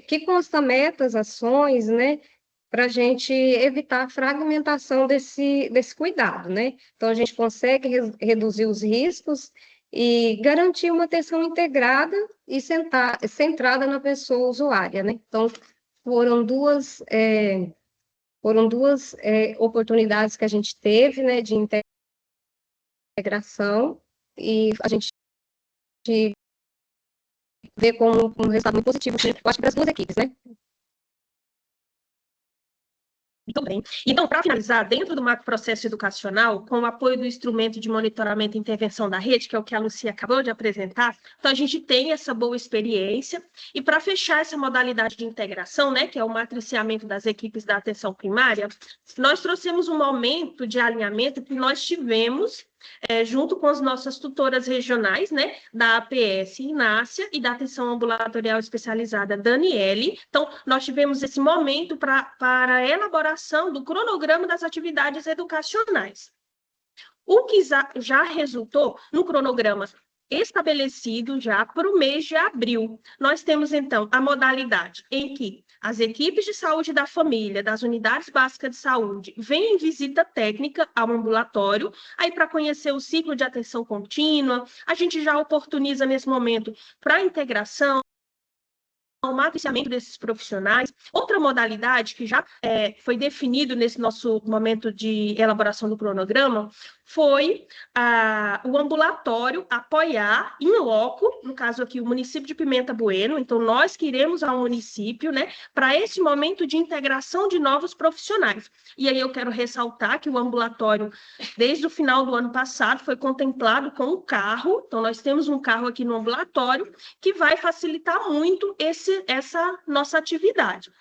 que consta metas, ações, né, para a gente evitar a fragmentação desse cuidado, né? Então, a gente consegue reduzir os riscos e garantir uma atenção integrada e centrada na pessoa usuária, né? Então, foram duas oportunidades que a gente teve, né, de integração, e a gente vê como um resultado muito positivo, eu acho que para as duas equipes, né? Muito bem. Então, para finalizar, dentro do macroprocesso educacional, com o apoio do instrumento de monitoramento e intervenção da rede, que é o que a Lucia acabou de apresentar, então a gente tem essa boa experiência, e para fechar essa modalidade de integração, né, que é o matriciamento das equipes da atenção primária, nós trouxemos um momento de alinhamento que nós tivemos junto com as nossas tutoras regionais, né, da APS Inácia e da Atenção Ambulatorial Especializada Daniele. Então, nós tivemos esse momento para a elaboração do cronograma das atividades educacionais. O que já resultou no cronograma estabelecido já para o mês de abril. Nós temos, então, a modalidade em que as equipes de saúde da família, das unidades básicas de saúde, vêm em visita técnica ao ambulatório, aí para conhecer o ciclo de atenção contínua, a gente já oportuniza nesse momento para a integração, o matriciamento desses profissionais. Outra modalidade que já foi definido nesse nosso momento de elaboração do cronograma foi o ambulatório apoiar em loco, no caso aqui o município de Pimenta Bueno. Então nós queremos ao município, né, para esse momento de integração de novos profissionais. E aí eu quero ressaltar que o ambulatório, desde o final do ano passado, foi contemplado com um carro. Então nós temos um carro aqui no ambulatório que vai facilitar muito essa nossa atividade.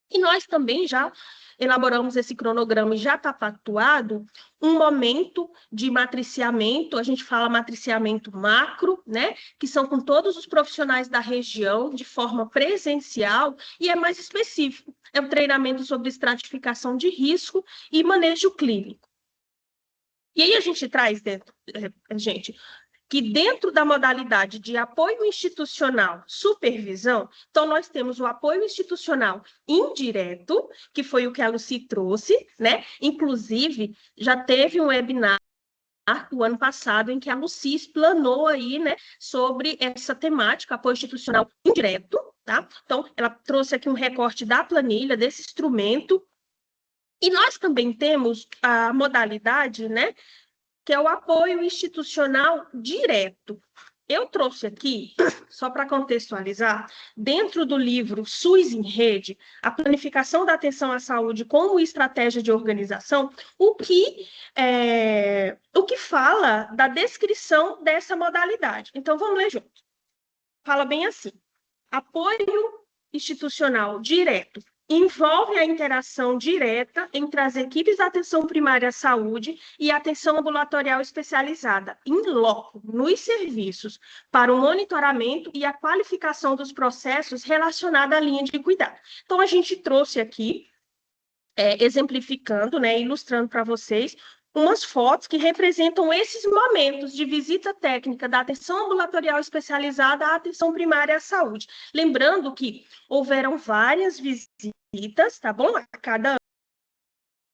E nós também já elaboramos esse cronograma e já está pactuado um momento de matriciamento, a gente fala matriciamento macro, né, que são com todos os profissionais da região, de forma presencial, e é mais específico, é um treinamento sobre estratificação de risco e manejo clínico. E aí a gente traz que dentro da modalidade de apoio institucional, supervisão, então nós temos o apoio institucional indireto, que foi o que a Lucy trouxe, né? Inclusive, já teve um webinar o ano passado em que a Lucy explanou aí, né, sobre essa temática, apoio institucional indireto, tá? Então, ela trouxe aqui um recorte da planilha, desse instrumento. E nós também temos a modalidade, né, que é o apoio institucional direto. Eu trouxe aqui, só para contextualizar, dentro do livro SUS em Rede, a planificação da atenção à saúde como estratégia de organização, o que fala da descrição dessa modalidade. Então, vamos ler junto. Fala bem assim: apoio institucional direto envolve a interação direta entre as equipes da atenção primária à saúde e a atenção ambulatorial especializada, in loco, nos serviços, para o monitoramento e a qualificação dos processos relacionados à linha de cuidado. Então, a gente trouxe aqui, exemplificando, né, ilustrando para vocês, umas fotos que representam esses momentos de visita técnica da atenção ambulatorial especializada à atenção primária à saúde. Lembrando que houveram várias visitas, tá bom? A cada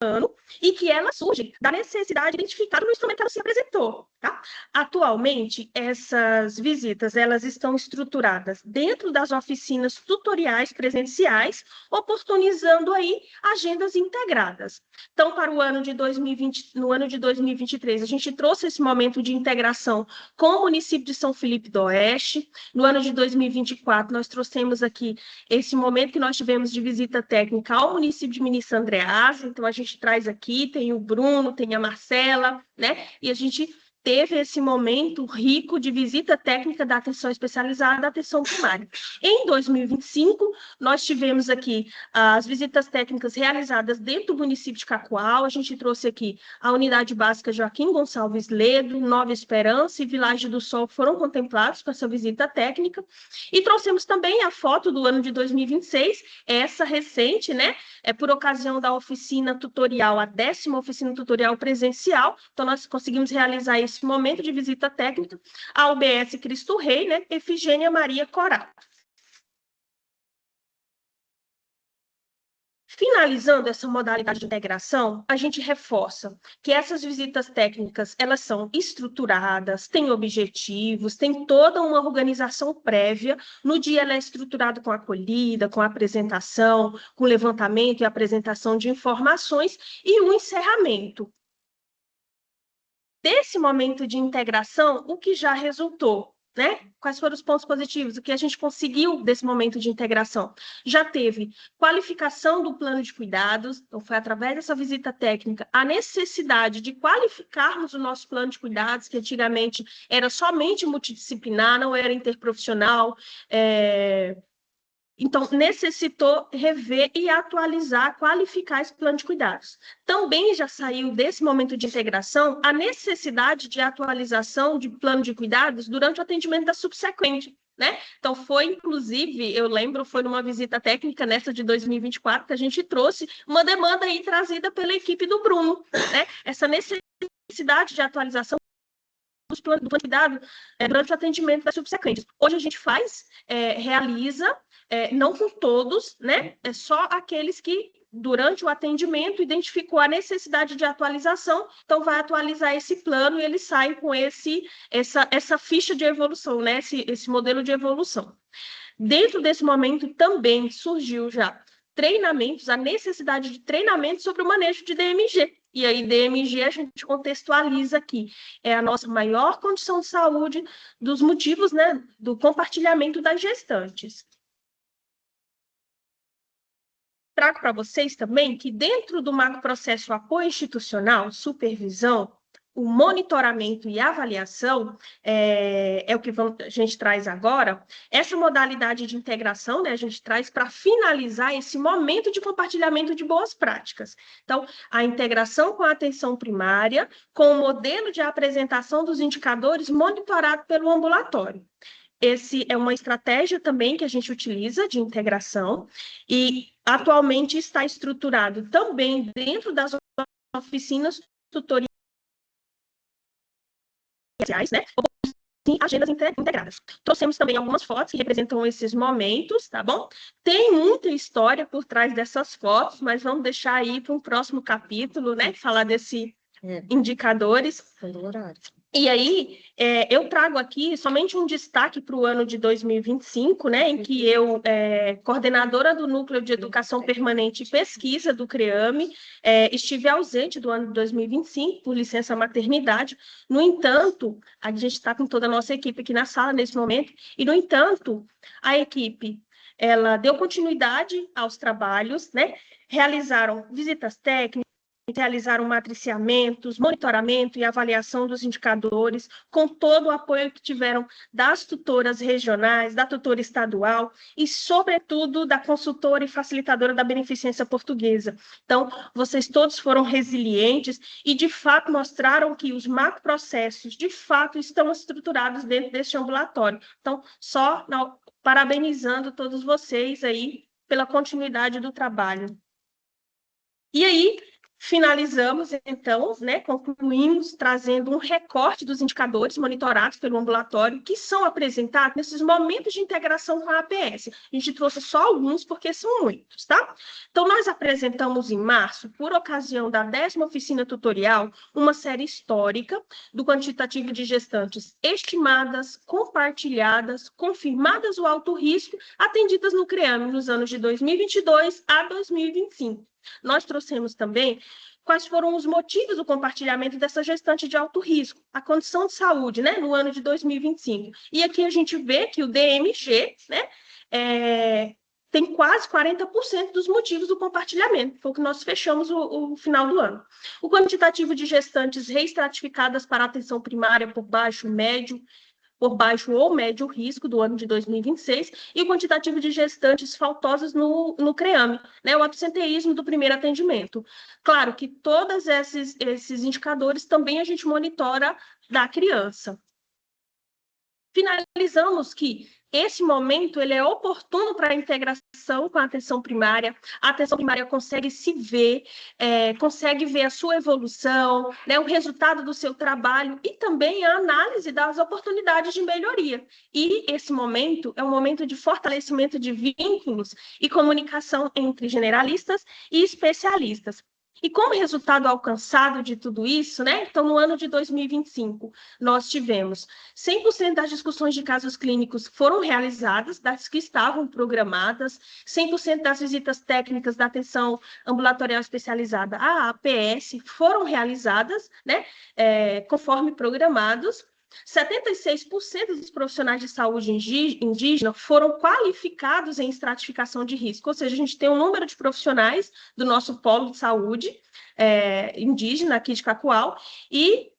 ano, e que elas surgem da necessidade identificada no instrumento que ela se apresentou, tá? Atualmente, essas visitas, elas estão estruturadas dentro das oficinas tutoriais presenciais, oportunizando aí agendas integradas. Então, para o ano de 2020, no ano de 2023, a gente trouxe esse momento de integração com o município de São Felipe do Oeste. No ano de 2024, nós trouxemos aqui esse momento que nós tivemos de visita técnica ao município de Ministro Andreasa. Então, a gente traz aqui, tem o Bruno, tem a Marcela, né? E a gente teve esse momento rico de visita técnica da atenção especializada, da atenção primária. Em 2025, nós tivemos aqui as visitas técnicas realizadas dentro do município de Cacoal. A gente trouxe aqui a Unidade Básica Joaquim Gonçalves Ledo, Nova Esperança e Vilagem do Sol foram contemplados com essa visita técnica. E trouxemos também a foto do ano de 2026, essa recente, né? Por ocasião da oficina tutorial, a 10ª oficina tutorial presencial. Então, nós conseguimos realizar esse momento de visita técnica à UBS Cristo Rei, né? Efigênia Maria Coral. Finalizando essa modalidade de integração, a gente reforça que essas visitas técnicas, elas são estruturadas, têm objetivos, têm toda uma organização prévia. No dia ela é estruturada com acolhida, com apresentação, com levantamento e apresentação de informações e um encerramento. Desse momento de integração, o que já resultou? Né? Quais foram os pontos positivos? O que a gente conseguiu desse momento de integração? Já teve qualificação do plano de cuidados, então foi através dessa visita técnica a necessidade de qualificarmos o nosso plano de cuidados, que antigamente era somente multidisciplinar, não era interprofissional, então, necessitou rever e atualizar, qualificar esse plano de cuidados. Também já saiu desse momento de integração a necessidade de atualização de plano de cuidados durante o atendimento da subsequente, né? Então, foi, inclusive, eu lembro, foi numa visita técnica nessa de 2024 que a gente trouxe uma demanda aí trazida pela equipe do Bruno, né? Essa necessidade de atualização do plano de cuidado durante o atendimento das subsequentes. Hoje a gente realiza, não com todos, né? É só aqueles que, durante o atendimento, identificou a necessidade de atualização, então vai atualizar esse plano e eles saem com essa ficha de evolução, né? Esse modelo de evolução. Dentro desse momento também surgiu já treinamentos, a necessidade de treinamento sobre o manejo de DMG. E aí, DMG, a gente contextualiza aqui, é a nossa maior condição de saúde, dos motivos, né, do compartilhamento das gestantes. Trago para vocês também que dentro do macroprocesso apoio institucional, supervisão, o monitoramento e avaliação é o que a gente traz agora. Essa modalidade de integração, né, a gente traz para finalizar esse momento de compartilhamento de boas práticas. Então, a integração com a atenção primária, com o modelo de apresentação dos indicadores monitorado pelo ambulatório. Esse é uma estratégia também que a gente utiliza de integração e atualmente está estruturado também dentro das oficinas tutoriais, né? Sim, agendas integradas. Trouxemos também algumas fotos que representam esses momentos, tá bom? Tem muita história por trás dessas fotos, mas vamos deixar aí para um próximo capítulo, né? Falar desses indicadores. E aí, eu trago aqui somente um destaque para o ano de 2025, né, em que eu, coordenadora do Núcleo de Educação Permanente e Pesquisa do CREAME, estive ausente do ano de 2025 por licença maternidade. No entanto, a gente está com toda a nossa equipe aqui na sala nesse momento, e, no entanto, a equipe ela deu continuidade aos trabalhos, né, realizaram visitas técnicas, realizaram matriciamentos, monitoramento e avaliação dos indicadores, com todo o apoio que tiveram das tutoras regionais, da tutora estadual e, sobretudo, da consultora e facilitadora da beneficência portuguesa. Então, vocês todos foram resilientes e, de fato, mostraram que os macroprocessos, de fato, estão estruturados dentro deste ambulatório. Então, parabenizando todos vocês aí pela continuidade do trabalho. E aí, finalizamos, então, né, concluímos trazendo um recorte dos indicadores monitorados pelo ambulatório que são apresentados nesses momentos de integração com a APS. A gente trouxe só alguns, porque são muitos, tá? Então, nós apresentamos em março, por ocasião da 10ª oficina tutorial, uma série histórica do quantitativo de gestantes estimadas, compartilhadas, confirmadas o alto risco, atendidas no CREAME nos anos de 2022 a 2025. Nós trouxemos também quais foram os motivos do compartilhamento dessa gestante de alto risco, a condição de saúde, né, no ano de 2025. E aqui a gente vê que o DMG, né, tem quase 40% dos motivos do compartilhamento, foi o que nós fechamos o final do ano. O quantitativo de gestantes reestratificadas para atenção primária por baixo ou médio risco do ano de 2026, e o quantitativo de gestantes faltosas no CREAME, né, o absenteísmo do primeiro atendimento. Claro que todos esses indicadores também a gente monitora da criança. Finalizamos que esse momento ele é oportuno para a integração com a atenção primária. A atenção primária consegue se ver, consegue ver a sua evolução, né, o resultado do seu trabalho e também a análise das oportunidades de melhoria. E esse momento é um momento de fortalecimento de vínculos e comunicação entre generalistas e especialistas. E como resultado alcançado de tudo isso, né? Então, no ano de 2025, nós tivemos 100% das discussões de casos clínicos foram realizadas, das que estavam programadas, 100% das visitas técnicas da atenção ambulatorial especializada, a APS, foram realizadas, né? Conforme programados. 76% dos profissionais de saúde indígena foram qualificados em estratificação de risco, ou seja, a gente tem um número de profissionais do nosso polo de saúde indígena aqui de Cacoal, e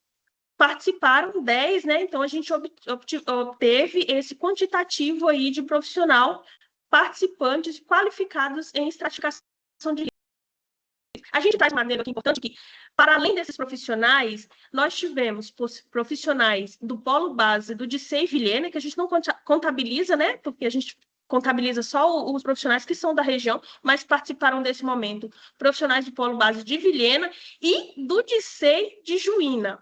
participaram 10, né? Então a gente obteve esse quantitativo aí de profissional participantes qualificados em estratificação de risco. A gente traz de maneira aqui importante que, para além desses profissionais, nós tivemos profissionais do Polo Base, do DICEI Vilhena, que a gente não contabiliza, né? Porque a gente contabiliza só os profissionais que são da região, mas participaram desse momento, profissionais do Polo Base de Vilhena e do DICEI de Juína.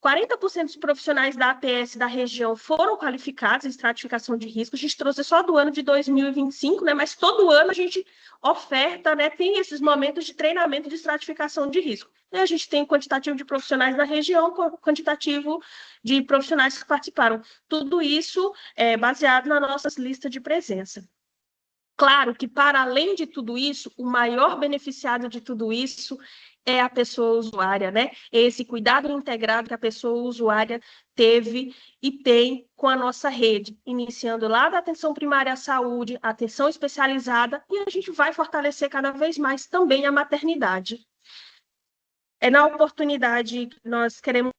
40% dos profissionais da APS da região foram qualificados em estratificação de risco. A gente trouxe só do ano de 2025, né? Mas todo ano a gente oferta, né? Tem esses momentos de treinamento de estratificação de risco. E a gente tem quantitativo de profissionais da região, quantitativo de profissionais que participaram. Tudo isso é baseado na nossa lista de presença. Claro que, para além de tudo isso, o maior beneficiado de tudo isso é a pessoa usuária, né? Esse cuidado integrado que a pessoa usuária teve e tem com a nossa rede, iniciando lá da atenção primária à saúde, atenção especializada, e a gente vai fortalecer cada vez mais também a maternidade. Na oportunidade, nós queremos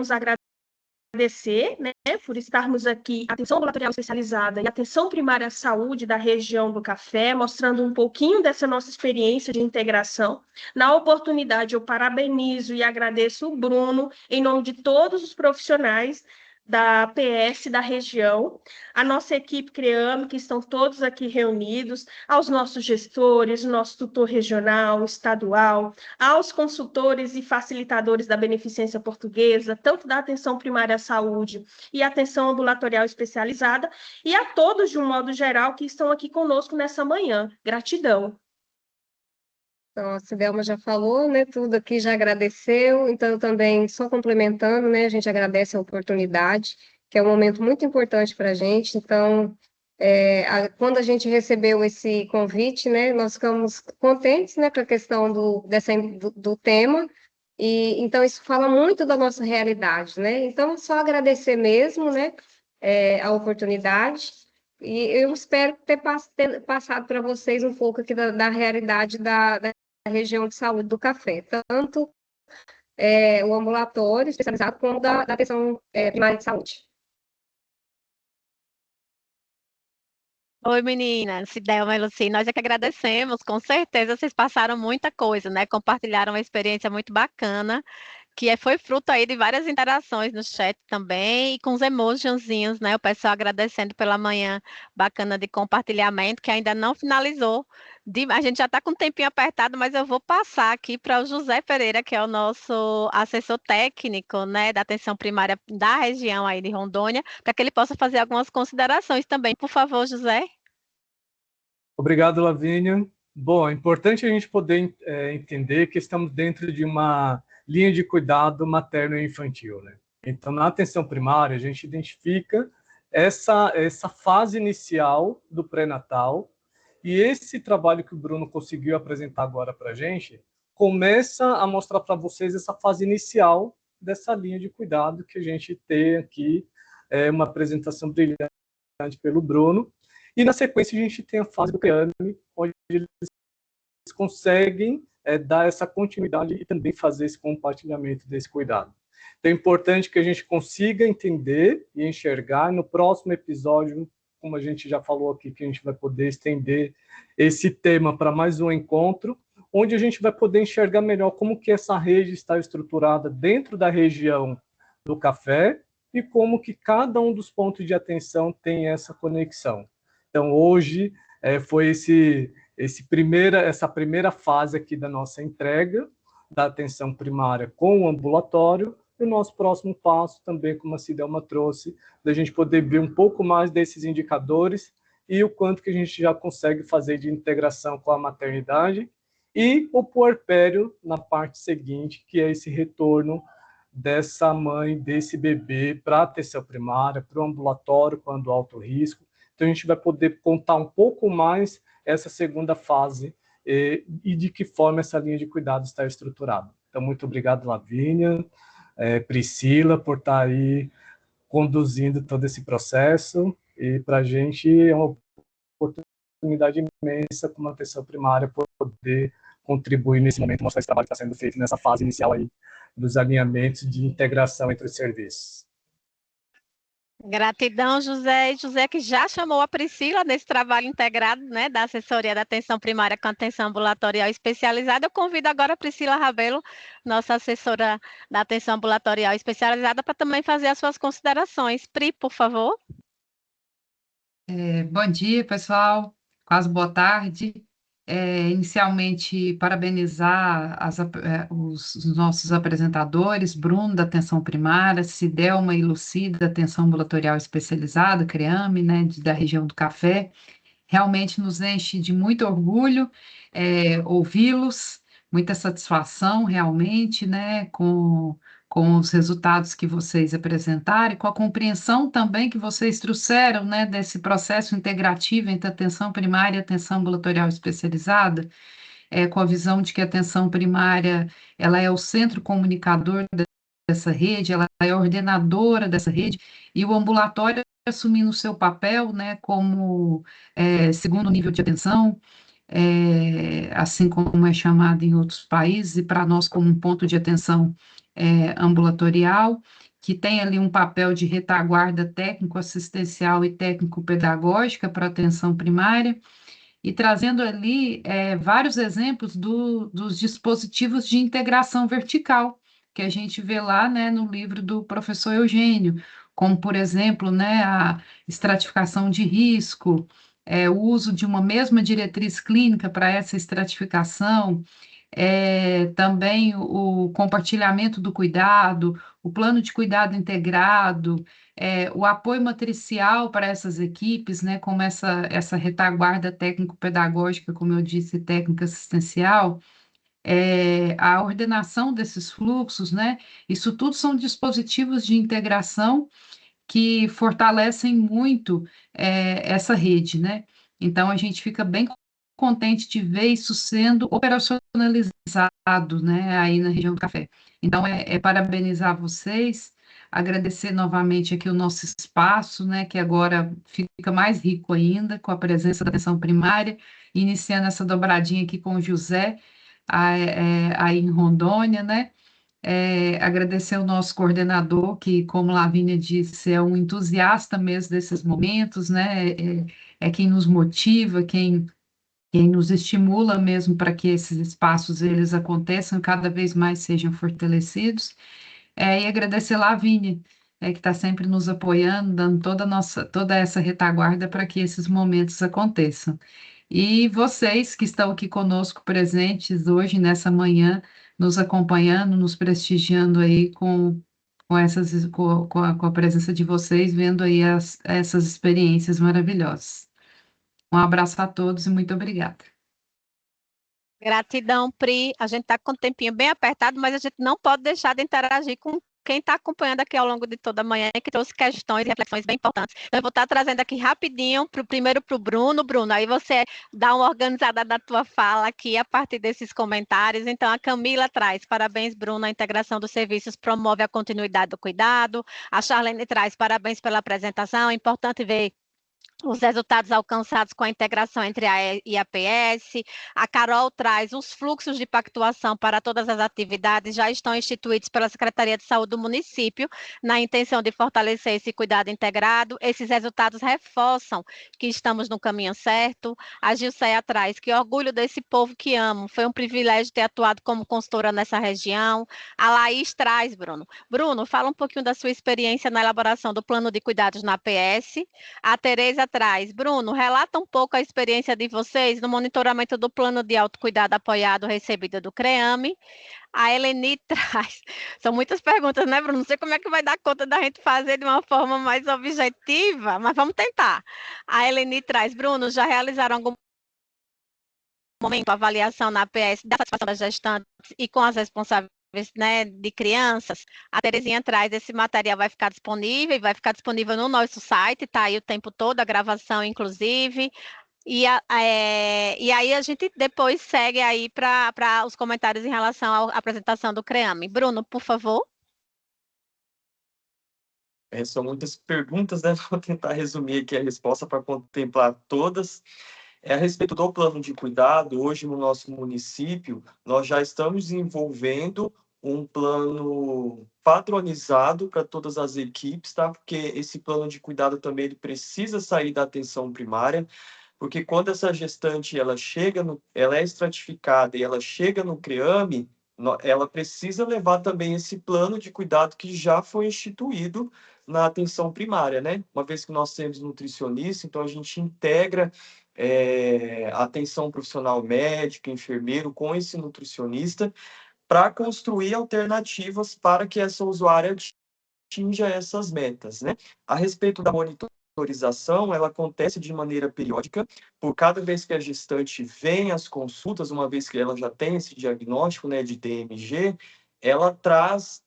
agradecer, né, por estarmos aqui, atenção ambulatorial especializada e atenção primária à saúde da região do Café, mostrando um pouquinho dessa nossa experiência de integração. Na oportunidade, eu parabenizo e agradeço o Bruno, em nome de todos os profissionais da APS da região, a nossa equipe CREAME, que estão todos aqui reunidos, aos nossos gestores, nosso tutor regional, estadual, aos consultores e facilitadores da beneficência portuguesa, tanto da atenção primária à saúde e atenção ambulatorial especializada, e a todos, de um modo geral, que estão aqui conosco nessa manhã. Gratidão. Então, a Cidelma já falou, né, tudo aqui, já agradeceu, então também, só complementando, né, a gente agradece a oportunidade, que é um momento muito importante para a gente, então, quando a gente recebeu esse convite, né, nós ficamos contentes, né, com a questão do tema, e então isso fala muito da nossa realidade, né, então só agradecer mesmo, né, a oportunidade, e eu espero ter passado para vocês um pouco aqui da realidade da região de saúde do Café, tanto o ambulatório especializado como da atenção primária de saúde. Oi, meninas, Cidelma e Luci, nós é que agradecemos, com certeza vocês passaram muita coisa, né? Compartilharam uma experiência muito bacana, que foi fruto aí de várias interações no chat também, e com os emojizinhos, né? O pessoal agradecendo pela manhã bacana de compartilhamento, que ainda não finalizou. A gente já está com um tempinho apertado, mas eu vou passar aqui para o José Pereira, que é o nosso assessor técnico, né, da atenção primária da região aí de Rondônia, para que ele possa fazer algumas considerações também. Por favor, José. Obrigado, Lavínia. Bom, é importante a gente poder entender que estamos dentro de uma linha de cuidado materno e infantil, né? Então, na atenção primária, a gente identifica essa fase inicial do pré-natal, e esse trabalho que o Bruno conseguiu apresentar agora para a gente começa a mostrar para vocês essa fase inicial dessa linha de cuidado que a gente tem aqui, uma apresentação brilhante pelo Bruno, e na sequência a gente tem a fase do CREAME, onde eles conseguem dar essa continuidade e também fazer esse compartilhamento desse cuidado. Então é importante que a gente consiga entender e enxergar. No próximo episódio, como a gente já falou aqui, que a gente vai poder estender esse tema para mais um encontro, onde a gente vai poder enxergar melhor como que essa rede está estruturada dentro da região do Café, e como que cada um dos pontos de atenção tem essa conexão. Então, hoje foi essa primeira fase aqui da nossa entrega da atenção primária com o ambulatório, e o nosso próximo passo também, como a Cidelma trouxe, da gente poder ver um pouco mais desses indicadores e o quanto que a gente já consegue fazer de integração com a maternidade e o puerpério na parte seguinte, que é esse retorno dessa mãe, desse bebê para a atenção primária, para o ambulatório, quando alto risco. Então, a gente vai poder contar um pouco mais essa segunda fase e de que forma essa linha de cuidado está estruturada. Então, muito obrigado, Lavínia, Priscila, por estar aí conduzindo todo esse processo, e para a gente é uma oportunidade imensa como atenção primária poder contribuir nesse momento, mostrar esse trabalho que está sendo feito nessa fase inicial aí dos alinhamentos de integração entre os serviços. Gratidão, José. José que já chamou a Priscila nesse trabalho integrado, né, da assessoria da atenção primária com atenção ambulatorial especializada. Eu convido agora a Priscila Rabelo, nossa assessora da atenção ambulatorial especializada, para também fazer as suas considerações. Pri, por favor. Bom dia, pessoal. Quase boa tarde. Inicialmente, parabenizar os nossos apresentadores, Bruno, da Atenção Primária, Cidelma e Lucida, da Atenção Ambulatorial Especializada, CREAME, né, da região do Café. Realmente nos enche de muito orgulho ouvi-los, muita satisfação, realmente, né, com os resultados que vocês apresentaram e com a compreensão também que vocês trouxeram, né, desse processo integrativo entre atenção primária e atenção ambulatorial especializada, com a visão de que a atenção primária, ela é o centro comunicador dessa rede, ela é a ordenadora dessa rede, e o ambulatório assumindo o seu papel, né, como segundo nível de atenção, assim como é chamado em outros países, e para nós como um ponto de atenção ambulatorial, que tem ali um papel de retaguarda técnico-assistencial e técnico-pedagógica para a atenção primária, e trazendo ali vários exemplos dos dispositivos de integração vertical, que a gente vê lá, né, no livro do professor Eugênio, como, por exemplo, né, a estratificação de risco, o uso de uma mesma diretriz clínica para essa estratificação, também o compartilhamento do cuidado, o plano de cuidado integrado, o apoio matricial para essas equipes, né, como essa retaguarda técnico-pedagógica, como eu disse, técnica assistencial, a ordenação desses fluxos, né, isso tudo são dispositivos de integração que fortalecem muito essa rede, né? Então, a gente fica bem contente de ver isso sendo operacionalizado, né, aí na região do Café. Então, parabenizar vocês, agradecer novamente aqui o nosso espaço, né, que agora fica mais rico ainda, com a presença da atenção primária, iniciando essa dobradinha aqui com o José, aí em Rondônia, né, agradecer ao nosso coordenador, que, como Lavínia disse, é um entusiasta mesmo desses momentos, né, quem nos motiva, quem nos estimula mesmo para que esses espaços eles aconteçam e cada vez mais sejam fortalecidos, e agradecer a Lavínia, que está sempre nos apoiando, dando toda essa retaguarda para que esses momentos aconteçam. E vocês que estão aqui conosco presentes hoje, nessa manhã, nos acompanhando, nos prestigiando aí com a presença de vocês, vendo aí essas experiências maravilhosas. Um abraço a todos e muito obrigada. Gratidão, Pri. A gente está com o tempinho bem apertado, mas a gente não pode deixar de interagir com quem está acompanhando aqui ao longo de toda a manhã, que trouxe questões e reflexões bem importantes. Então, eu vou estar trazendo aqui rapidinho, primeiro para o Bruno. Bruno, aí você dá uma organizada da tua fala aqui a partir desses comentários. Então, a Camila traz, parabéns, Bruno, a integração dos serviços promove a continuidade do cuidado. A Charlene traz, parabéns pela apresentação, é importante ver os resultados alcançados com a integração entre a IAPS. A Carol traz os fluxos de pactuação para todas as atividades já estão instituídos pela Secretaria de Saúde do município, na intenção de fortalecer esse cuidado integrado. Esses resultados reforçam que estamos no caminho certo. A Gilceia traz que orgulho desse povo que amo. Foi um privilégio ter atuado como consultora nessa região. A Laís traz, Bruno. Bruno, fala um pouquinho da sua experiência na elaboração do plano de cuidados na APS. A Tereza traz, Bruno, relata um pouco a experiência de vocês no monitoramento do plano de autocuidado apoiado recebido do CREAME. A Eleni traz, são muitas perguntas, né, Bruno? Não sei como é que vai dar conta da gente fazer de uma forma mais objetiva, mas vamos tentar. A Eleni traz, Bruno, já realizaram algum momento a avaliação na APS da satisfação das gestantes e com as responsáveis, né, de crianças? A Terezinha traz, esse material vai ficar disponível no nosso site, tá aí o tempo todo, a gravação inclusive, e aí a gente depois segue aí para os comentários em relação à apresentação do CREAME. Bruno, por favor. São muitas perguntas, né? Vou tentar resumir aqui a resposta para contemplar todas. A respeito do plano de cuidado, hoje no nosso município, nós já estamos desenvolvendo um plano padronizado para todas as equipes, tá? Porque esse plano de cuidado também ele precisa sair da atenção primária, porque quando essa gestante ela é estratificada e ela chega no CREAME, ela precisa levar também esse plano de cuidado que já foi instituído na atenção primária, né? Uma vez que nós temos nutricionista, então a gente integra a atenção profissional médica, enfermeiro, com esse nutricionista, para construir alternativas para que essa usuária atinja essas metas, né? A respeito da monitorização, ela acontece de maneira periódica, por cada vez que a gestante vem às consultas, uma vez que ela já tem esse diagnóstico, né, de DMG, ela traz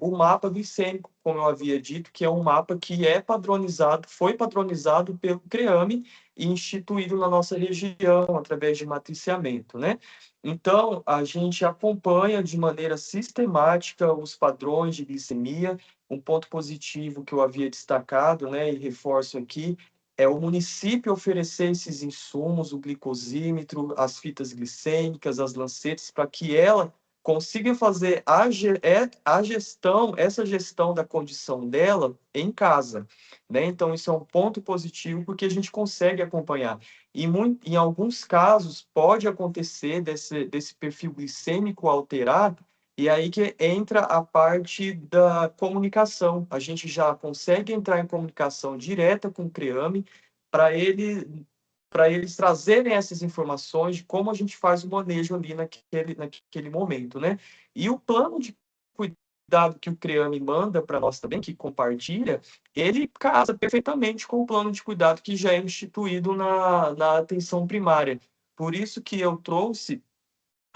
o mapa glicêmico, como eu havia dito, que é um mapa que é padronizado, foi padronizado pelo CREAME e instituído na nossa região através de matriciamento, né? Então, a gente acompanha de maneira sistemática os padrões de glicemia. Um ponto positivo que eu havia destacado, né, e reforço aqui, é o município oferecer esses insumos, o glicosímetro, as fitas glicêmicas, as lancetes, para que ela consiga fazer essa gestão da condição dela em casa, né? Então, isso é um ponto positivo, porque a gente consegue acompanhar. E em alguns casos, pode acontecer desse perfil glicêmico alterar, e aí que entra a parte da comunicação. A gente já consegue entrar em comunicação direta com o CREAME para eles trazerem essas informações de como a gente faz o manejo ali naquele momento, né? E o plano de cuidado que o CREAME manda para nós também, que compartilha, ele casa perfeitamente com o plano de cuidado que já é instituído na atenção primária. Por isso que eu trouxe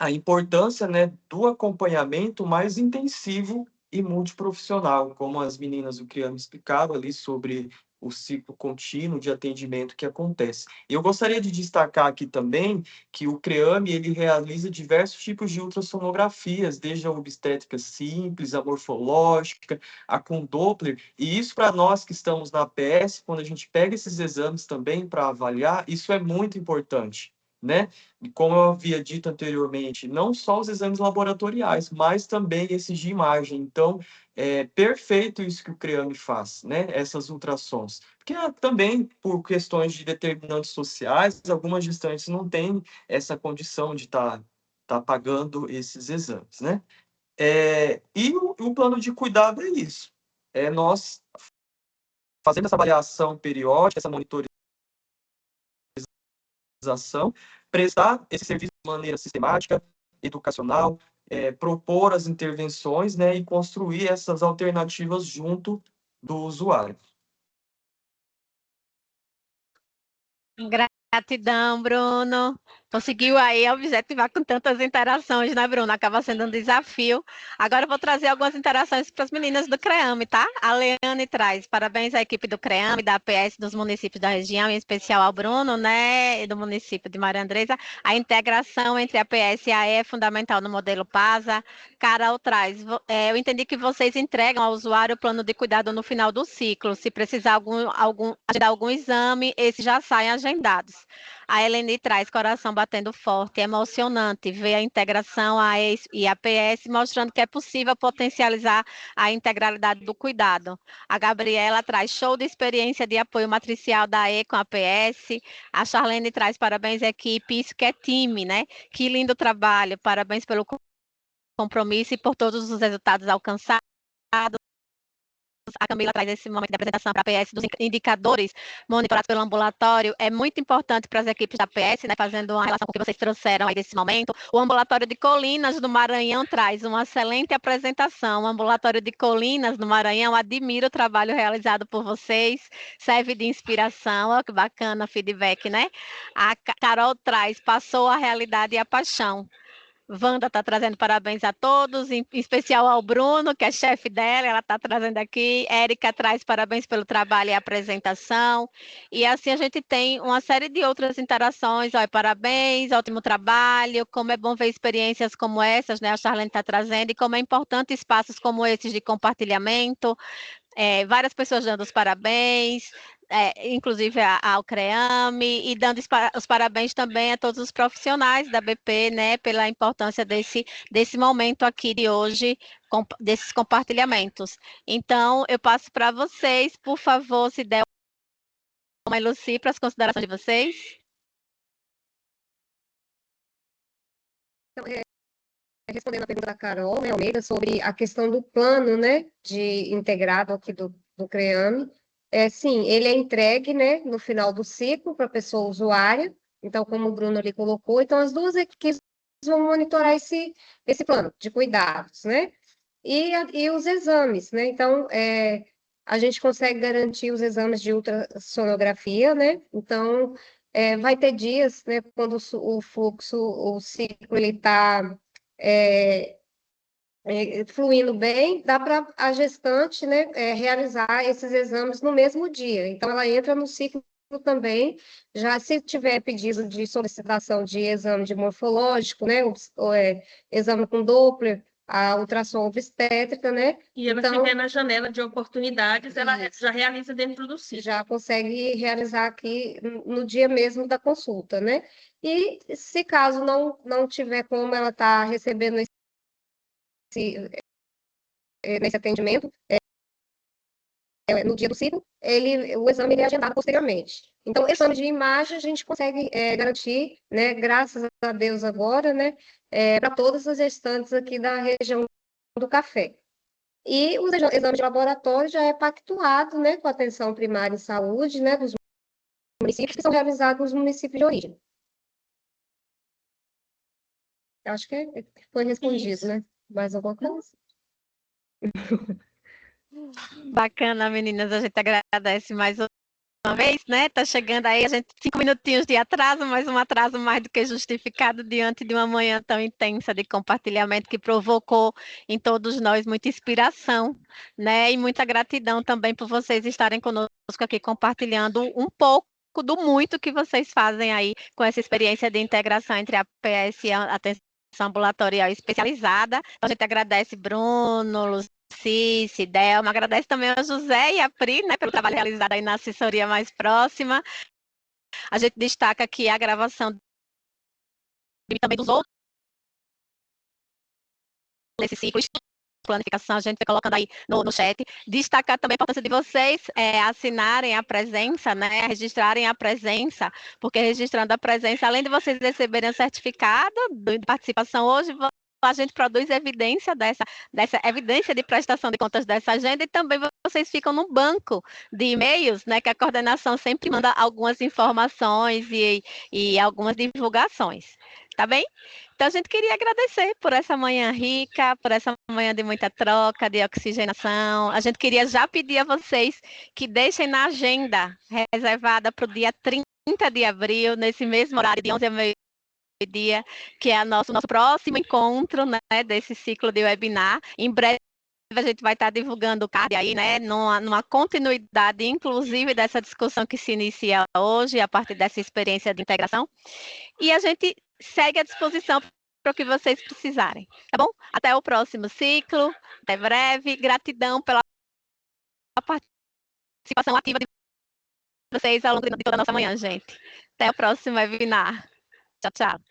a importância, né, do acompanhamento mais intensivo e multiprofissional, como as meninas do CREAME explicaram ali sobre o ciclo contínuo de atendimento que acontece. Eu gostaria de destacar aqui também que o CREAME ele realiza diversos tipos de ultrassonografias, desde a obstétrica simples, a morfológica, a com Doppler, e isso para nós que estamos na APS, quando a gente pega esses exames também para avaliar, isso é muito importante, né? E como eu havia dito anteriormente, não só os exames laboratoriais, mas também esses de imagem. Então, é perfeito isso que o CREAME faz, né? Essas ultrassons. Porque também, por questões de determinantes sociais, algumas gestantes não têm essa condição de estar pagando esses exames, né? E o plano de cuidado é isso. É nós fazendo essa avaliação periódica, essa monitorização, prestar esse serviço de maneira sistemática, educacional, propor as intervenções, né, e construir essas alternativas junto do usuário. Gratidão, Bruno. Conseguiu aí objetivar com tantas interações, né, Bruna? Acaba sendo um desafio. Agora eu vou trazer algumas interações para as meninas do CREAME, tá? A Leane traz parabéns à equipe do CREAME, da APS dos municípios da região, em especial ao Bruno, né, e do município de Maria Andresa. A integração entre a APS e a AE é fundamental no modelo PASA. Carol traz, eu entendi que vocês entregam ao usuário o plano de cuidado no final do ciclo. Se precisar agendar algum exame, esses já saem agendados. A Eleni traz coração batendo forte, emocionante ver a integração AES e a PS, mostrando que é possível potencializar a integralidade do cuidado. A Gabriela traz show de experiência de apoio matricial da AE com a PS. A Charlene traz parabéns, equipe, isso que é time, né? Que lindo trabalho, parabéns pelo compromisso e por todos os resultados alcançados. A Camila traz esse momento de apresentação para a PS dos indicadores monitorados pelo ambulatório. É muito importante para as equipes da PS, né, fazendo uma relação com o que vocês trouxeram aí desse momento. O ambulatório de Colinas do Maranhão traz uma excelente apresentação. O ambulatório de Colinas do Maranhão admira o trabalho realizado por vocês, serve de inspiração. Olha que bacana feedback, né? A Carol traz, passou a realidade e a paixão. Wanda está trazendo parabéns a todos, em especial ao Bruno, que é chefe dela, ela está trazendo aqui. Érica traz parabéns pelo trabalho e apresentação. E assim a gente tem uma série de outras interações. Olha, parabéns, ótimo trabalho, como é bom ver experiências como essas, né? A Charlene está trazendo, e como é importante espaços como esses de compartilhamento. Várias pessoas dando os parabéns, inclusive ao CREAME, e dando os parabéns também a todos os profissionais da BP, né, pela importância desse momento aqui de hoje, desses compartilhamentos. Então, eu passo para vocês, por favor, se der uma Lucy para as considerações de vocês. Então, respondendo a pergunta da Carol, né, Almeida, sobre a questão do plano, né, de integrado aqui do CREAME, sim, ele é entregue, né, no final do ciclo para a pessoa usuária, então, como o Bruno ali colocou, então as duas equipes vão monitorar esse plano de cuidados, né, e os exames, né, então, a gente consegue garantir os exames de ultrassonografia, né, então, vai ter dias, né, quando o fluxo, o ciclo, ele está fluindo bem, dá para a gestante, né, realizar esses exames no mesmo dia. Então, ela entra no ciclo também, já se tiver pedido de solicitação de exame de morfológico, né, exame com Doppler, a ultrassom obstétrica, né? E ela então, estiver na janela de oportunidades, ela já realiza dentro do ciclo. Já consegue realizar aqui no dia mesmo da consulta, né? E se caso não tiver como ela está recebendo nesse atendimento, no dia do ciclo, o exame é agendado posteriormente. Então, o exame de imagem a gente consegue garantir, né, graças a Deus agora, né, para todas as gestantes aqui da região do Café. E o exame de laboratório já é pactuado, né, com a atenção primária em saúde, né, dos municípios que são realizados nos municípios de origem. Eu acho que foi respondido, isso, né? Mais alguma coisa? Bacana, meninas, a gente agradece mais uma vez, né? Tá chegando aí, a gente 5 minutinhos de atraso, mas um atraso mais do que justificado diante de uma manhã tão intensa de compartilhamento que provocou em todos nós muita inspiração, né? E muita gratidão também por vocês estarem conosco aqui compartilhando um pouco do muito que vocês fazem aí com essa experiência de integração entre a PS e a atenção ambulatorial especializada. A gente agradece Bruno, Cici, Delma, agradece também ao José e a Pri, né, pelo trabalho realizado aí na assessoria mais próxima. A gente destaca aqui a gravação e também dos outros nesse ciclo, planificação, a gente vai colocando aí no chat. Destacar também a importância de vocês assinarem a presença, né, registrarem a presença, porque registrando a presença, além de vocês receberem o certificado de participação hoje, a gente produz evidência dessa evidência de prestação de contas dessa agenda, e também vocês ficam no banco de e-mails, né, que a coordenação sempre manda algumas informações e algumas divulgações, tá bem? Então, a gente queria agradecer por essa manhã rica, por essa manhã de muita troca, de oxigenação. A gente queria já pedir a vocês que deixem na agenda reservada para o dia 30 de abril, nesse mesmo horário, de 11 ao meio dia, que é nosso próximo encontro, né, desse ciclo de webinar. Em breve a gente vai estar divulgando o card aí, né, numa continuidade, inclusive, dessa discussão que se inicia hoje, a partir dessa experiência de integração. E a gente segue à disposição para o que vocês precisarem, tá bom? Até o próximo ciclo, até breve. Gratidão pela participação ativa de vocês ao longo de toda a nossa manhã, gente. Até o próximo webinar. Tchau, tchau.